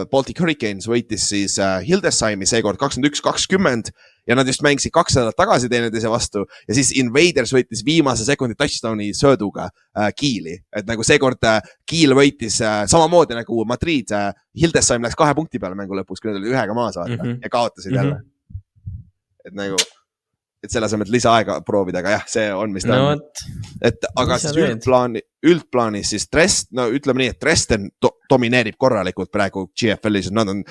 Baltic Hurricanes võitis siis Hildesheimi seekord 21-20 ja nad just mängisid 2 nädalat tagasi teineteise vastu ja siis Invaders võitis viimase sekundi touchdowni sööduga Kieli. Et nagu seekord Kiel võitis samamoodi nagu Madrid, Hildesheim läks 2 punkti peale mängu lõpus, kui nad oli 1 maas vaata ja kaotasid jälle. Et nagu, et selle asemel lisaaega proovida, aga jah, see on, mis ta on. Et, aga siis üldplaanis siis ütleme nii, et Dresden domineerib korralikult praegu GFL-is, nad on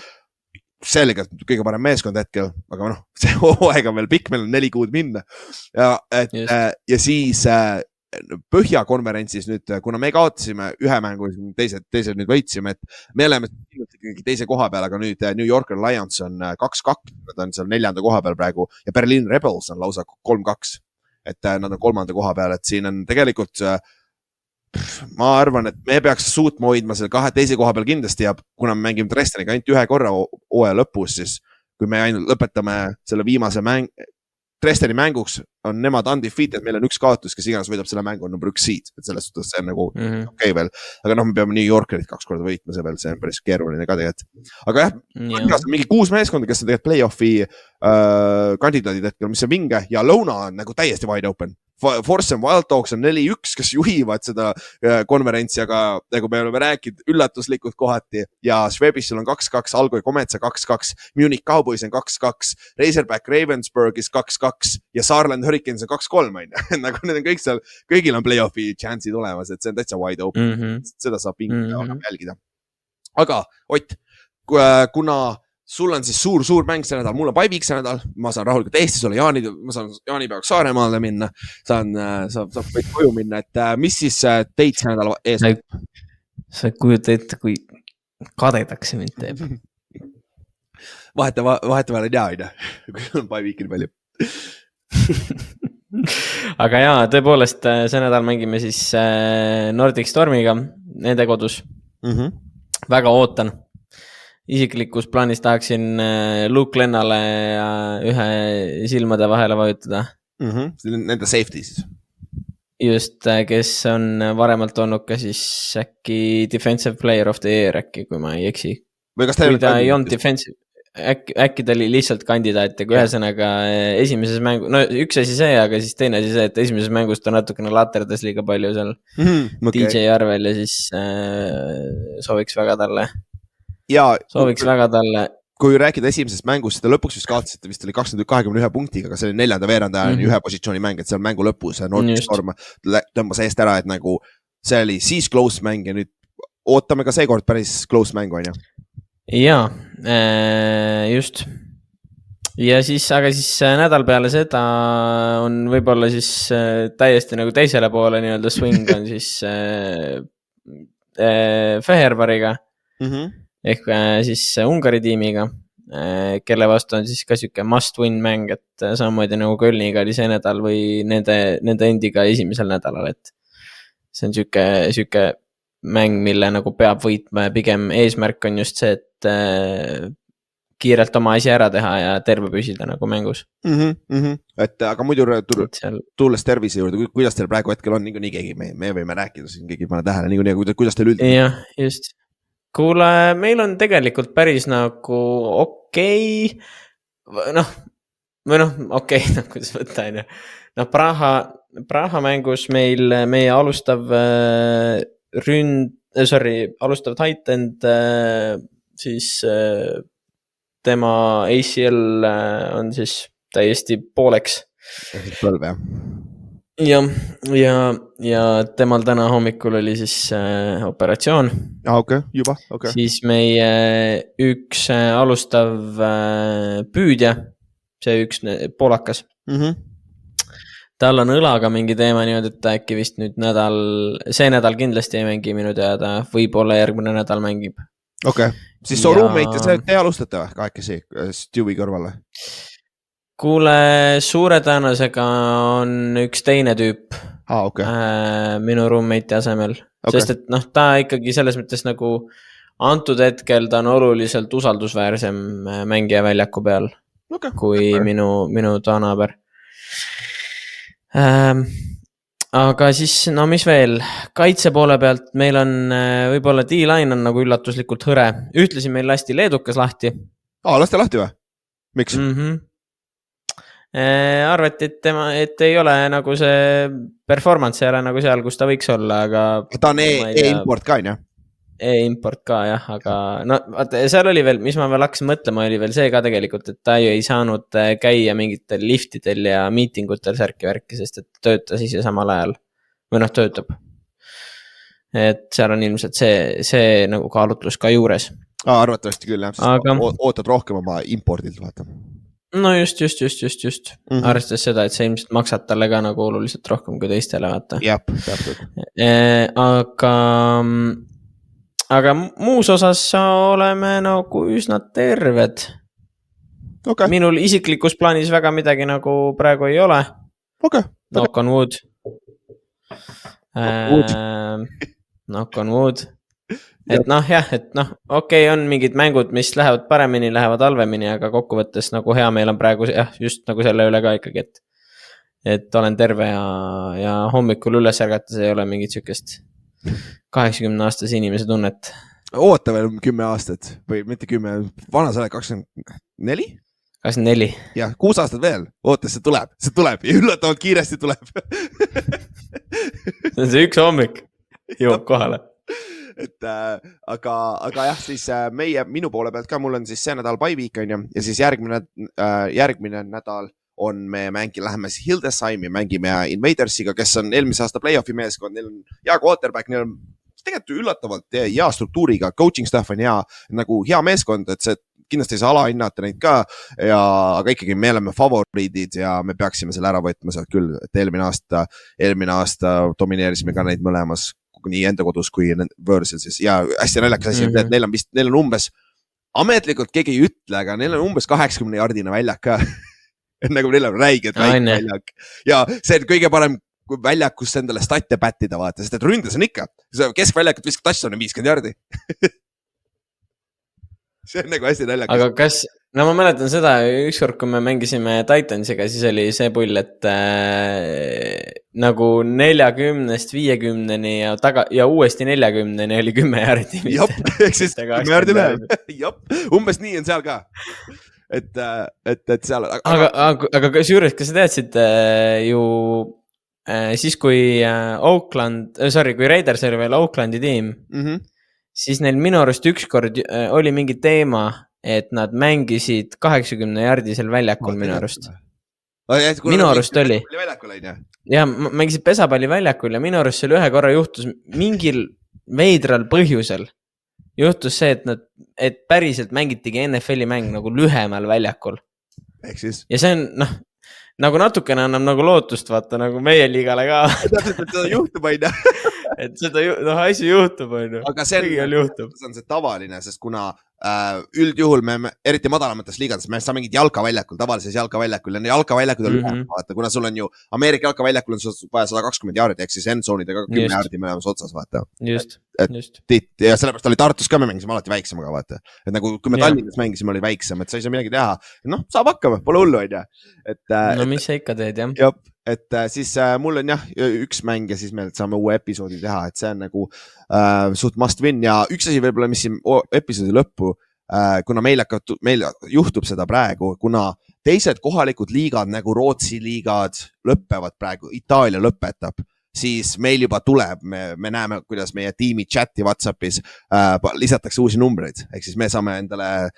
selgelt kõige parem meeskond hetkel, aga noh, see hooaeg on veel pikk, meil on 4 kuud minna. Ja siis Põhjakonverentsis nüüd, kuna me kaotasime 1 mängu, teised nüüd võitsime, et me oleme teise koha peal, aga nüüd New Yorker Lions on 2-2, nad on seal 4. koha peal praegu ja Berlin Rebels on lausa 3-2, et nad on 3. koha peal, et siin on tegelikult, ma arvan, et me peaks suutma hoidma selle 2. koha peal kindlasti ja kuna me mängime Dresdeniga ainult 1 korra hooaja lõpus, siis kui me ainult lõpetame selle viimase Dresdeni mänguks on nemad undefeated, meil on 1 kaotus, kes iganes võidab selle mängu on number 1 seed, et selles suhtes see on nagu okei veel, aga noh, me peame New Yorkerit 2 korda võitma, see on päris keeruline ka tegelikult. Aga jah, mingi 6 meeskonda, kes on tegelikult play-offi kandidaadid hetkel, mis on vinge ja Lõuna on nagu täiesti wide open. Forsheim Wild Dogs on 4-1, kes juhivad seda konverentsi, aga nagu me oleme rääkinud üllatuslikult kohati ja Schwäbischil on 2-2, Allgäu Kometsa 2-2, Munich Cowboys on 2-2, Razorback Ravensburgis 2-2 ja Saarland Hurricanes on 2-3 nagu need on kõik seal, kõigil on play-offi chance'id olemas, et see on täitsa wide open, seda saab jälgida. Aga Ott, kuna sul on siis suur mäng see nädal, mul on bye week see nädal, ma saan rahulikult Eestis olla, ma saan jaanipäevaks Saaremaale minna, saab võid koju minna, et mis siis teid see nädal ees? Sa kujuta ette, kui kadedaks see mind teeb. Vahetevahel on hea, kui on bye week'i palju. Aga jaa, tõepoolest see nädal mängime siis Nordic Stormiga nende kodus. Väga ootan. Isiklikus plaanis tahaksin Luke Lennale ühe silmade vahele vajutada. Nende safety siis. Just, kes on varemalt olnud ka siis äkki Defensive Player of the Year äkki, kui ma ei eksi. Kui ta ei olnud defensive, äkki ta oli lihtsalt kandidaat ja kui ühesõnaga esimeses mängu, no üks asi see, aga siis teine asi see, et esimeses mängus ta natukene laterdas liiga palju seal DJ arvel ja siis sooviks väga talle. Ja, sooviks väga talle. Kui rääkida esimesest mängust, seda lõpuks vist kaotasite, vist oli 21 punktiga, aga see oli 4. veerandajal ühe positsiooni mäng, et seal mängu lõpus Nordic Storm tõmbas eest ära, et nagu see oli siis close mäng ja nüüd ootame ka seekord päris close mängu, on ju? Jaa, just. Ja siis, aga siis nädal peale seda on võib-olla siis täiesti nagu teisele poole nii-öelda swing on siis Feherbariga. Ehk siis Ungari tiimiga, kelle vastu on siis ka siuke must win mäng, et samamoodi nagu Kölniga oli see nädal või nende endiga esimesel nädalal, et see on siuke mäng, mille nagu peab võitma ja pigem eesmärk on just see, et kiirelt oma asi ära teha ja terve püsida nagu mängus . et aga muidu seal tulles tervise juurde , kuidas teil praegu hetkel on , niikuinii keegi , me võime rääkida siin , keegi ei pane tähele , niikuinii , kuidas teil üldse . jah , just . kuule , meil on tegelikult päris nagu okei . noh , või noh , okei , noh , kuidas võtta , on ju . noh , Praha mängus meie alustav alustav tight end siis tema ACL on siis täiesti pooleks . põlv jah . ja temal täna hommikul oli siis operatsioon . okei , juba , okei . Siis meie üks alustav püüdja , see üks poolakas , tal on õlaga mingi teema niimoodi , et ta äkki vist nüüd see nädal kindlasti ei mängi minu teada , võib-olla järgmine nädal mängib . okei , siis su roommate ja te alustate või kahekesi Stewie kõrval või ? kuule , suure tõenäosusega on üks teine tüüp okei . minu roommate asemel , sest et noh , ta ikkagi selles mõttes nagu antud hetkel ta on oluliselt usaldusväärsem mängija väljaku peal kui minu toanaaber . aga siis , no mis veel , kaitse poole pealt meil on võib-olla D-line on nagu üllatuslikult hõre , ühtlasi meil lasti leedukas lahti . lasti lahti või ? miks ? arvati , et ei ole nagu see performance ei ole nagu seal , kus ta võiks olla , aga ta on e-import ka on ju ? e-import ka jah , aga no vaata , seal oli veel , mis ma veel hakkasin mõtlema , oli veel see ka tegelikult , et ta ju ei saanud käia mingitel liftidel ja miitingutel särki-värki , sest et töötas ise samal ajal või noh , töötab . et seal on ilmselt see nagu kaalutlus ka juures . arvatavasti küll jah , Aga... ootad rohkem oma impordilt vaata . no just . Arvestades seda , et see ilmselt maksab talle ka nagu oluliselt rohkem kui teistele vaata . jah , täpselt . aga muus osas oleme nagu üsna terved . minul isiklikus plaanis väga midagi nagu praegu ei ole . Knock on wood . Knock on wood . et noh jah , et noh , okei , on mingid mängud , mis lähevad paremini , lähevad halvemini , aga kokkuvõttes nagu hea meel on praegu jah , just nagu selle üle ka ikkagi , et olen terve ja hommikul üles ärgates ei ole mingit sükest 80-aastase inimese tunnet . oota veel 10 aastat või mitte 10 , vana sa oled 24 ? 24 . jah , 6 aastat veel , oota , see tuleb ja üllatavalt kiiresti tuleb . see on see üks hommik , jõuab kohale . et aga jah , siis minu poole pealt ka , mul on siis see nädal bye week on ju ja siis järgmine nädal on me läheme siis Hildesheimi , mängime Invadersiga , kes on eelmise aasta play-off'i meeskond , neil on hea quarterback , neil on tegelikult üllastavalt hea struktuuriga , coaching staff on hea , nagu hea meeskond , et see kindlasti ei saa alahinnata neid ka aga ikkagi me oleme favoriidid ja me peaksime selle ära võtma sealt küll , et eelmine aasta domineerisime ka neid mõlemas , nii enda kodus kui võõrsil siis ja hästi naljakas asi , et neil on umbes , ametlikult keegi ei ütle , aga neil on umbes 80-jardine väljak ka . nagu neil on räiged väljak ja see on kõige parem väljak , kus endale statte pättida vaata , sest et ründes on ikka , keskväljakut viskab touchdown'i 50 jardi . see on nagu hästi naljakas . aga kas , no ma mäletan seda ükskord , kui me mängisime Titansiga , siis oli see pull , et nagu 40-st 50-ni ja uuesti 40-ni oli 10 jardi . jah , ehk siis 10 jardi läheb . jah , umbes nii on seal ka . et seal . aga kusjuures , kas sa teadsid ju siis , kui kui Raiders oli veel Oaklandi tiim , siis neil minu arust ükskord oli mingi teema , et nad mängisid 80-jardisel väljakul minu arust . minu arust oli . ja mängisid pesapalli väljakul ja minu arust seal ühe korra juhtus mingil veidral põhjusel . juhtus see , et päriselt mängitigi NFL-i mäng nagu lühemal väljakul . ja see on noh , nagu natukene annab nagu lootust vaata nagu meie liigale ka . täpselt , et seda juhtub aina . et seda asju juhtub, on ju. aga see on see tavaline, sest kuna üldjuhul me, eriti madalamates liigades, me saame mingid jalkaväljakul, tavalises jalkaväljakul ja jalkaväljakud on üle, vaata, kuna sul on ju Ameerika jalkaväljakul on sul vaja 120 jaardi, ehk siis endzone'idega 10 jaardi me oleme otsas, vaata. Just. Ja sellepärast oli Tartus ka, me mängisime alati väiksemaga, vaata. Et nagu, kui me Tallinnas mängisime, oli väiksem, et sa ei saa midagi teha. Noh, saab hakkama, pole hullu, on ju. No mis sa ikka teed, jah. Jop, et siis mul on jah, üks mäng ja siis me saame uue episoodi teha, et see on nagu suht must win ja üks asi võib-olla, mis siin episoodi lõppu, kuna meil juhtub seda praegu, kuna teised kohalikud liigad nagu Rootsi liigad lõppevad praegu, Itaalia lõpetab, siis meil juba tuleb, me näeme, kuidas meie tiimi chati WhatsAppis lisatakse uusi numbreid, ehk siis me saame endale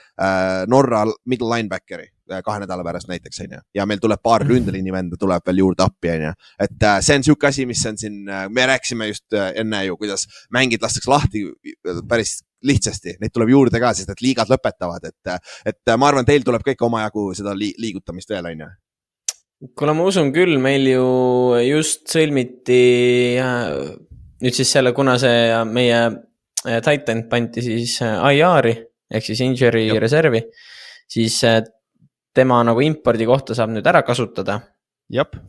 Norra middle linebackeri 2 nädala pärast näiteks, on ju. Ja meil tuleb paar ründeliini venda, tuleb veel juurde appi, on ju. Et see on siuke asi, mis on siin, me rääkisime just enne ju, kuidas mängid lastakse lahti päris lihtsasti, neid tuleb juurde ka, sest et liigad lõpetavad, et ma arvan, teil tuleb kõik omajagu seda liigutamist veel, on ju. Kuule, ma usun küll, meil ju just sõlmiti nüüd siis selle, kuna see meie Titan pandi siis IR-i ehk siis injury reservi, siis tema nagu impordi kohta saab nüüd ära kasutada. Jep.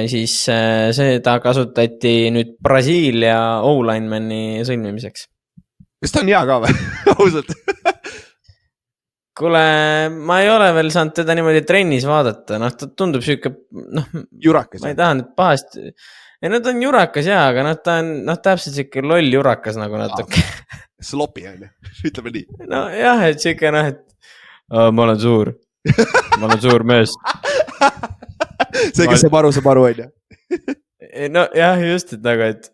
Siis seda kasutati nüüd Brasiilia O-linemani sõlmimiseks. Kas ta on hea ka või? Ausalt. Kuule, ma ei ole veel saanud teda niimoodi trennis vaadata, noh, ta tundub siuke, noh, jurakas. Ma ei taha nüüd pahasti, ja ta on jurakas jaa, aga noh, ta on täpselt siuke loll jurakas nagu natuke. Slopi on ju, ütleme nii. No jah, et siuke noh, et ma olen suur mees. See, kes saab aru, on ju. No jah, just, et nagu, et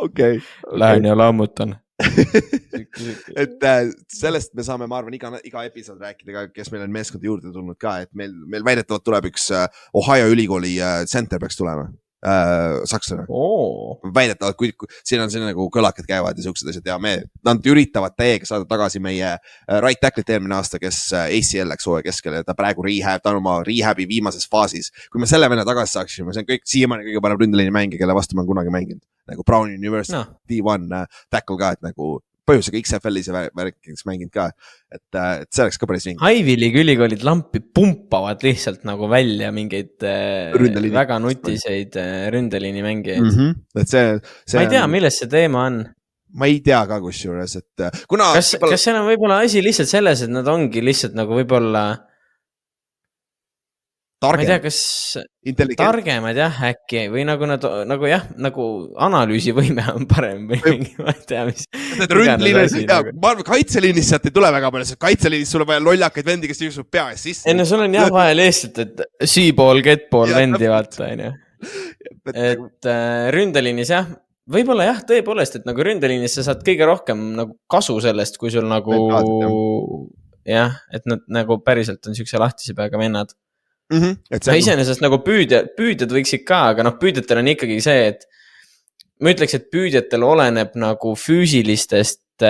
okay. Lähen ja lammutan. Et sellest me saame, ma arvan, iga episood rääkida, kes meil on meeskonda juurde tulnud ka, et meil väidetavalt tuleb üks Ohio ülikooli center peaks tulema. Sakslane. Väidetavalt, kui siin on siin nagu kõlakad käivad ja suksed asjad ja nad üritavad täiega saada tagasi meie right tackle'it eelmine aasta, kes ACL läks hooaja keskel ja ta praegu ta on oma rehabi viimases faasis. Kui me selle venna tagasi saaksime, see on kõik siiamaani kõige parem ründeliini mängi, kelle vastu ma olen kunagi mänginud. Nagu Brown University D1 tackle ka, et nagu põhjusega XFL-is ja värkides mänginud ka, et see oleks ka päris vingi. Ivy League ülikoolid lampi pumpavad lihtsalt nagu välja mingeid väga nutiseid ründeliini mängijaid. Et see ma ei tea, milles see teema on. Ma ei tea ka kusjuures, et kuna... Kas seal on võib-olla asi lihtsalt selles, et nad ongi lihtsalt nagu võib-olla... Ma ei tea, kas targemad jah äkki või nagu nad nagu jah, nagu analüüsivõime on parem või mingi, ma ei tea, mis. Ma arvan, kaitseliinis sealt ei tule väga palju, sest kaitseliinis sul on vaja lollakaid vendi, kes jõusub pea ees sisse. Enne sul on jah vaja lihtsalt, et see-ball, get-ball vendi vaata, on ju. Et ründeliinis jah, võib-olla jah, tõepoolest, et nagu ründeliinis sa saad kõige rohkem nagu kasu sellest, kui sul nagu jah, et nad nagu päriselt on siukse lahtise peaga vennad. Iseenesest nagu püüdjad võiksid ka, aga noh, püüdjatel on ikkagi see, et ma ütleks, et püüdjatel oleneb nagu füüsilistest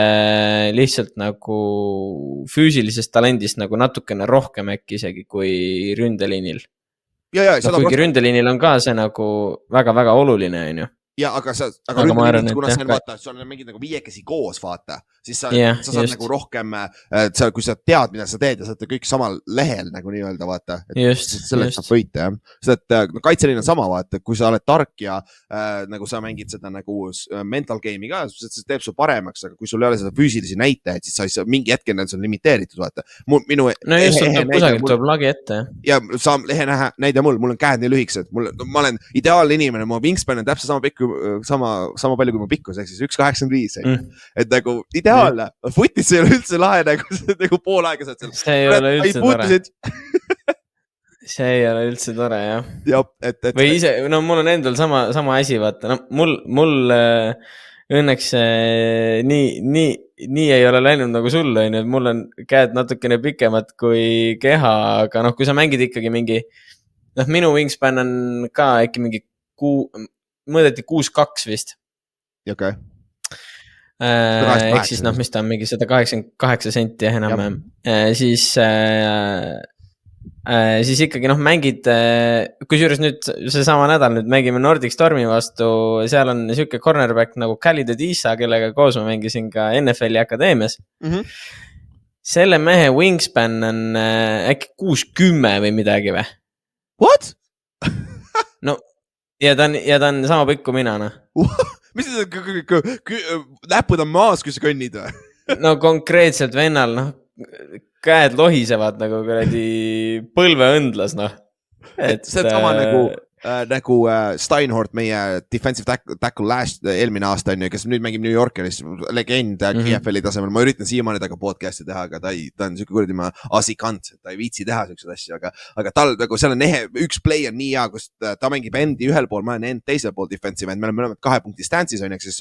lihtsalt nagu füüsilisest talendist nagu natukene rohkem äkki isegi kui ründeliinil. Kuigi ründeliinil on ka see nagu väga-väga oluline, on ju. Ja, aga ründeliinis, kuna see on vaata, sul on mingid nagu viiekesi koos, vaata, siis sa saad nagu rohkem, kui sa tead, mida sa teed ja sa oled kõik samal lehel nagu nii-öelda, vaata. Selleks saab võita, jah. Sest et kaitseliin on sama, vaata, kui sa oled tark ja nagu sa mängid seda nagu mental game'i ka, see teeb su paremaks, aga kui sul ei ole seda füüsilisi näitajaid, siis sa ei saa mingi hetkel on sul limiteeritud, vaata. No just, kusagilt tuleb lagi ette. Ja lehe näide mul on käed nii lühikesed, ma olen ideaalne inimene, mu wingspan on täpselt sama pikk sama palju kui mu pikkus, ehk siis 1.85. Et nagu ideaalne. Footis see ei ole üldse lahe, nagu pool aega saad seal. See ei ole üldse tore. See ei ole üldse tore, jah. Või ise, no mul on endal sama asi, vaata. No, mul õnneks nii ei ole läinud nagu sulle, et mul on käed natukene pikemad kui keha, aga noh, kui sa mängid ikkagi mingi, noh, minu wingspan on ka äkki mingi mõõdeti 6.2 vist. Okay. Ehk siis noh, mis ta on mingi 188 senti enam. Siis siis ikkagi noh, mängid, kusjuures nüüd seesama nädal nüüd mängime Nordic Stormi vastu, seal on siuke cornerback nagu Khalid Adisa, kellega koos ma mängisin ka NFL-i akadeemias. Selle mehe wingspan on äkki 6-10 või midagi või? What? No, ja ta on sama pikk kui mina, noh. Mis näpud on maas, kui sa kõnnid või? No konkreetselt vennal, noh, käed lohisevad nagu kuradi põlveõndlas, noh. See on sama nagu Steinhort, meie defensive tackle eelmine aasta on ju, kes nüüd mängib New Yorkeris, legend GFL-i tasemel. Ma üritan siiamaani taga podcast'i teha, aga ta on siuke kuradi asikant, ta ei viitsi teha siukseid asju, aga tal nagu seal on üks play on nii hea, kus ta mängib endi ühel pool, ma olen end teisel pool defensive end, me oleme 2 punkti stance'is on, siis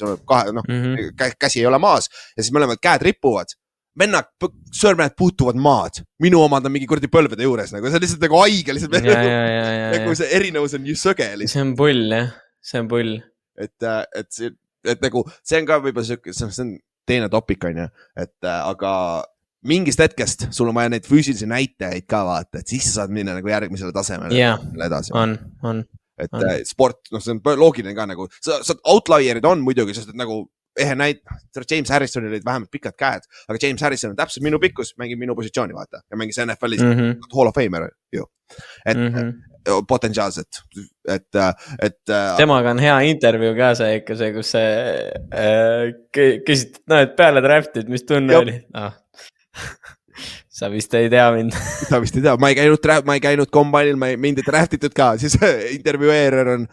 käsi ei ole maas ja siis me oleme käed ripuvad. Vennak, sõrmed puutuvad maad. Minu omad on mingi kurdi põlvede juures. Nagu. See on lihtsalt nagu haige. Nagu see erinevus on ju sõge. See on pull, jah. See on pull. Et nagu, see on ka võib-olla see on teine topik, on ju. Aga mingist hetkest sul on vaja neid füüsilisi näitajaid ka vaata, et siis sa saad minna nagu järgmisele tasemele. Edasi. On. Et sport, see on loogiline ka nagu. Outlierid on muidugi, sest et nagu James Harrison olid vähemalt pikad käed, aga James Harrison on täpselt minu pikkus, mängib minu positsiooni vaata ja mängis NFL-is Hall of Famer ju. Potentsiaalselt. Temaga on hea intervjuu ka see ikka see, kus see küsid, et peale draftid, mis tunne oli? Sa vist ei tea mind. Sa vist ei tea, ma ei käinud kombainil, mind ei draftitud ka, siis intervjueerer on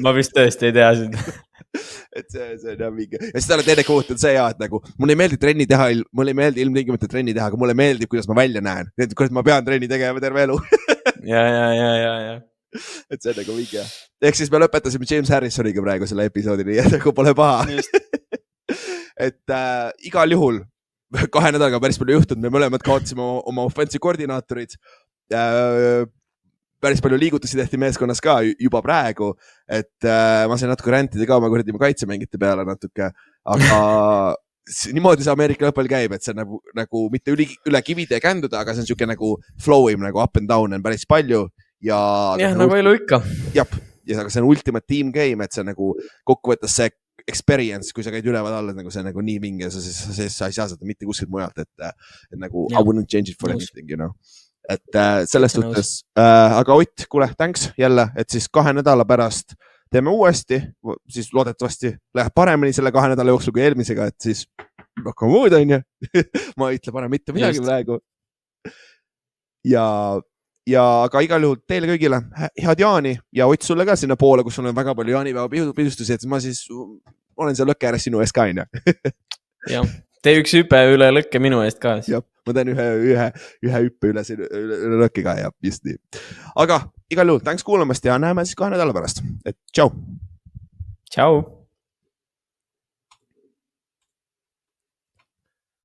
ma vist tõesti ei tea sind. Et see on mingi. Ja siis talle teine koht on see, et nagu, mulle ei meeldi trenni teha, mulle ei meeldi ilmtingimata trenni teha, aga mulle meeldib, kuidas ma välja näen. Nii, kuidas ma pean trenni tegema terve elu. Ja. Et see on nagu mingi. Ehk siis me lõpetasime James Harrisoniga praegu selle episoodi, nii et nagu pole paha. Et igal juhul 2 nädalaga päris palju juhtunud, me mõlemad kaotasime oma offensive koordinaatorid. Päris palju liigutusi tehti meeskonnas ka juba praegu, et ma sain natuke rentida ka oma kaitsemängite peale natuke, aga niimoodi see Ameerika lõppel käib, et see on nagu mitte üle kivide känduda, aga see on siuke nagu flowim nagu up and down on päris palju. Jah, nagu elu ikka. Ja see on ultimate team game, et see on nagu kokkuvõttes see experience, kui sa käid üleval alla, nagu see on nagu nii vinge, sa ei saa seda mitte kuskilt mujalt, et nagu I wouldn't change it for anything, you know. Et sellest suhtes, aga Ott, kuule, thanks jälle, et siis 2 nädala pärast teeme uuesti, siis loodetavasti läheb paremini selle 2 nädala jooksul kui eelmisega, et siis rohkem muud on ju. Ma ei ütle parem mitte midagi praegu. Ja aga igal juhul teile kõigile head jaani ja Ott sulle ka sinna poole, kus sul on väga palju jaanipäeva pidustusi, et ma siis olen seal lõkke ääres sinu ees ka, on ju. Jah, tee üks hüpe üle lõkke minu eest ka. Jah, ma teen ühe hüppe üle lõkke ka ja just nii. Aga igal juhul, thanks kuulamast ja näeme siis 2 nädala pärast. Et tšau! Tšau!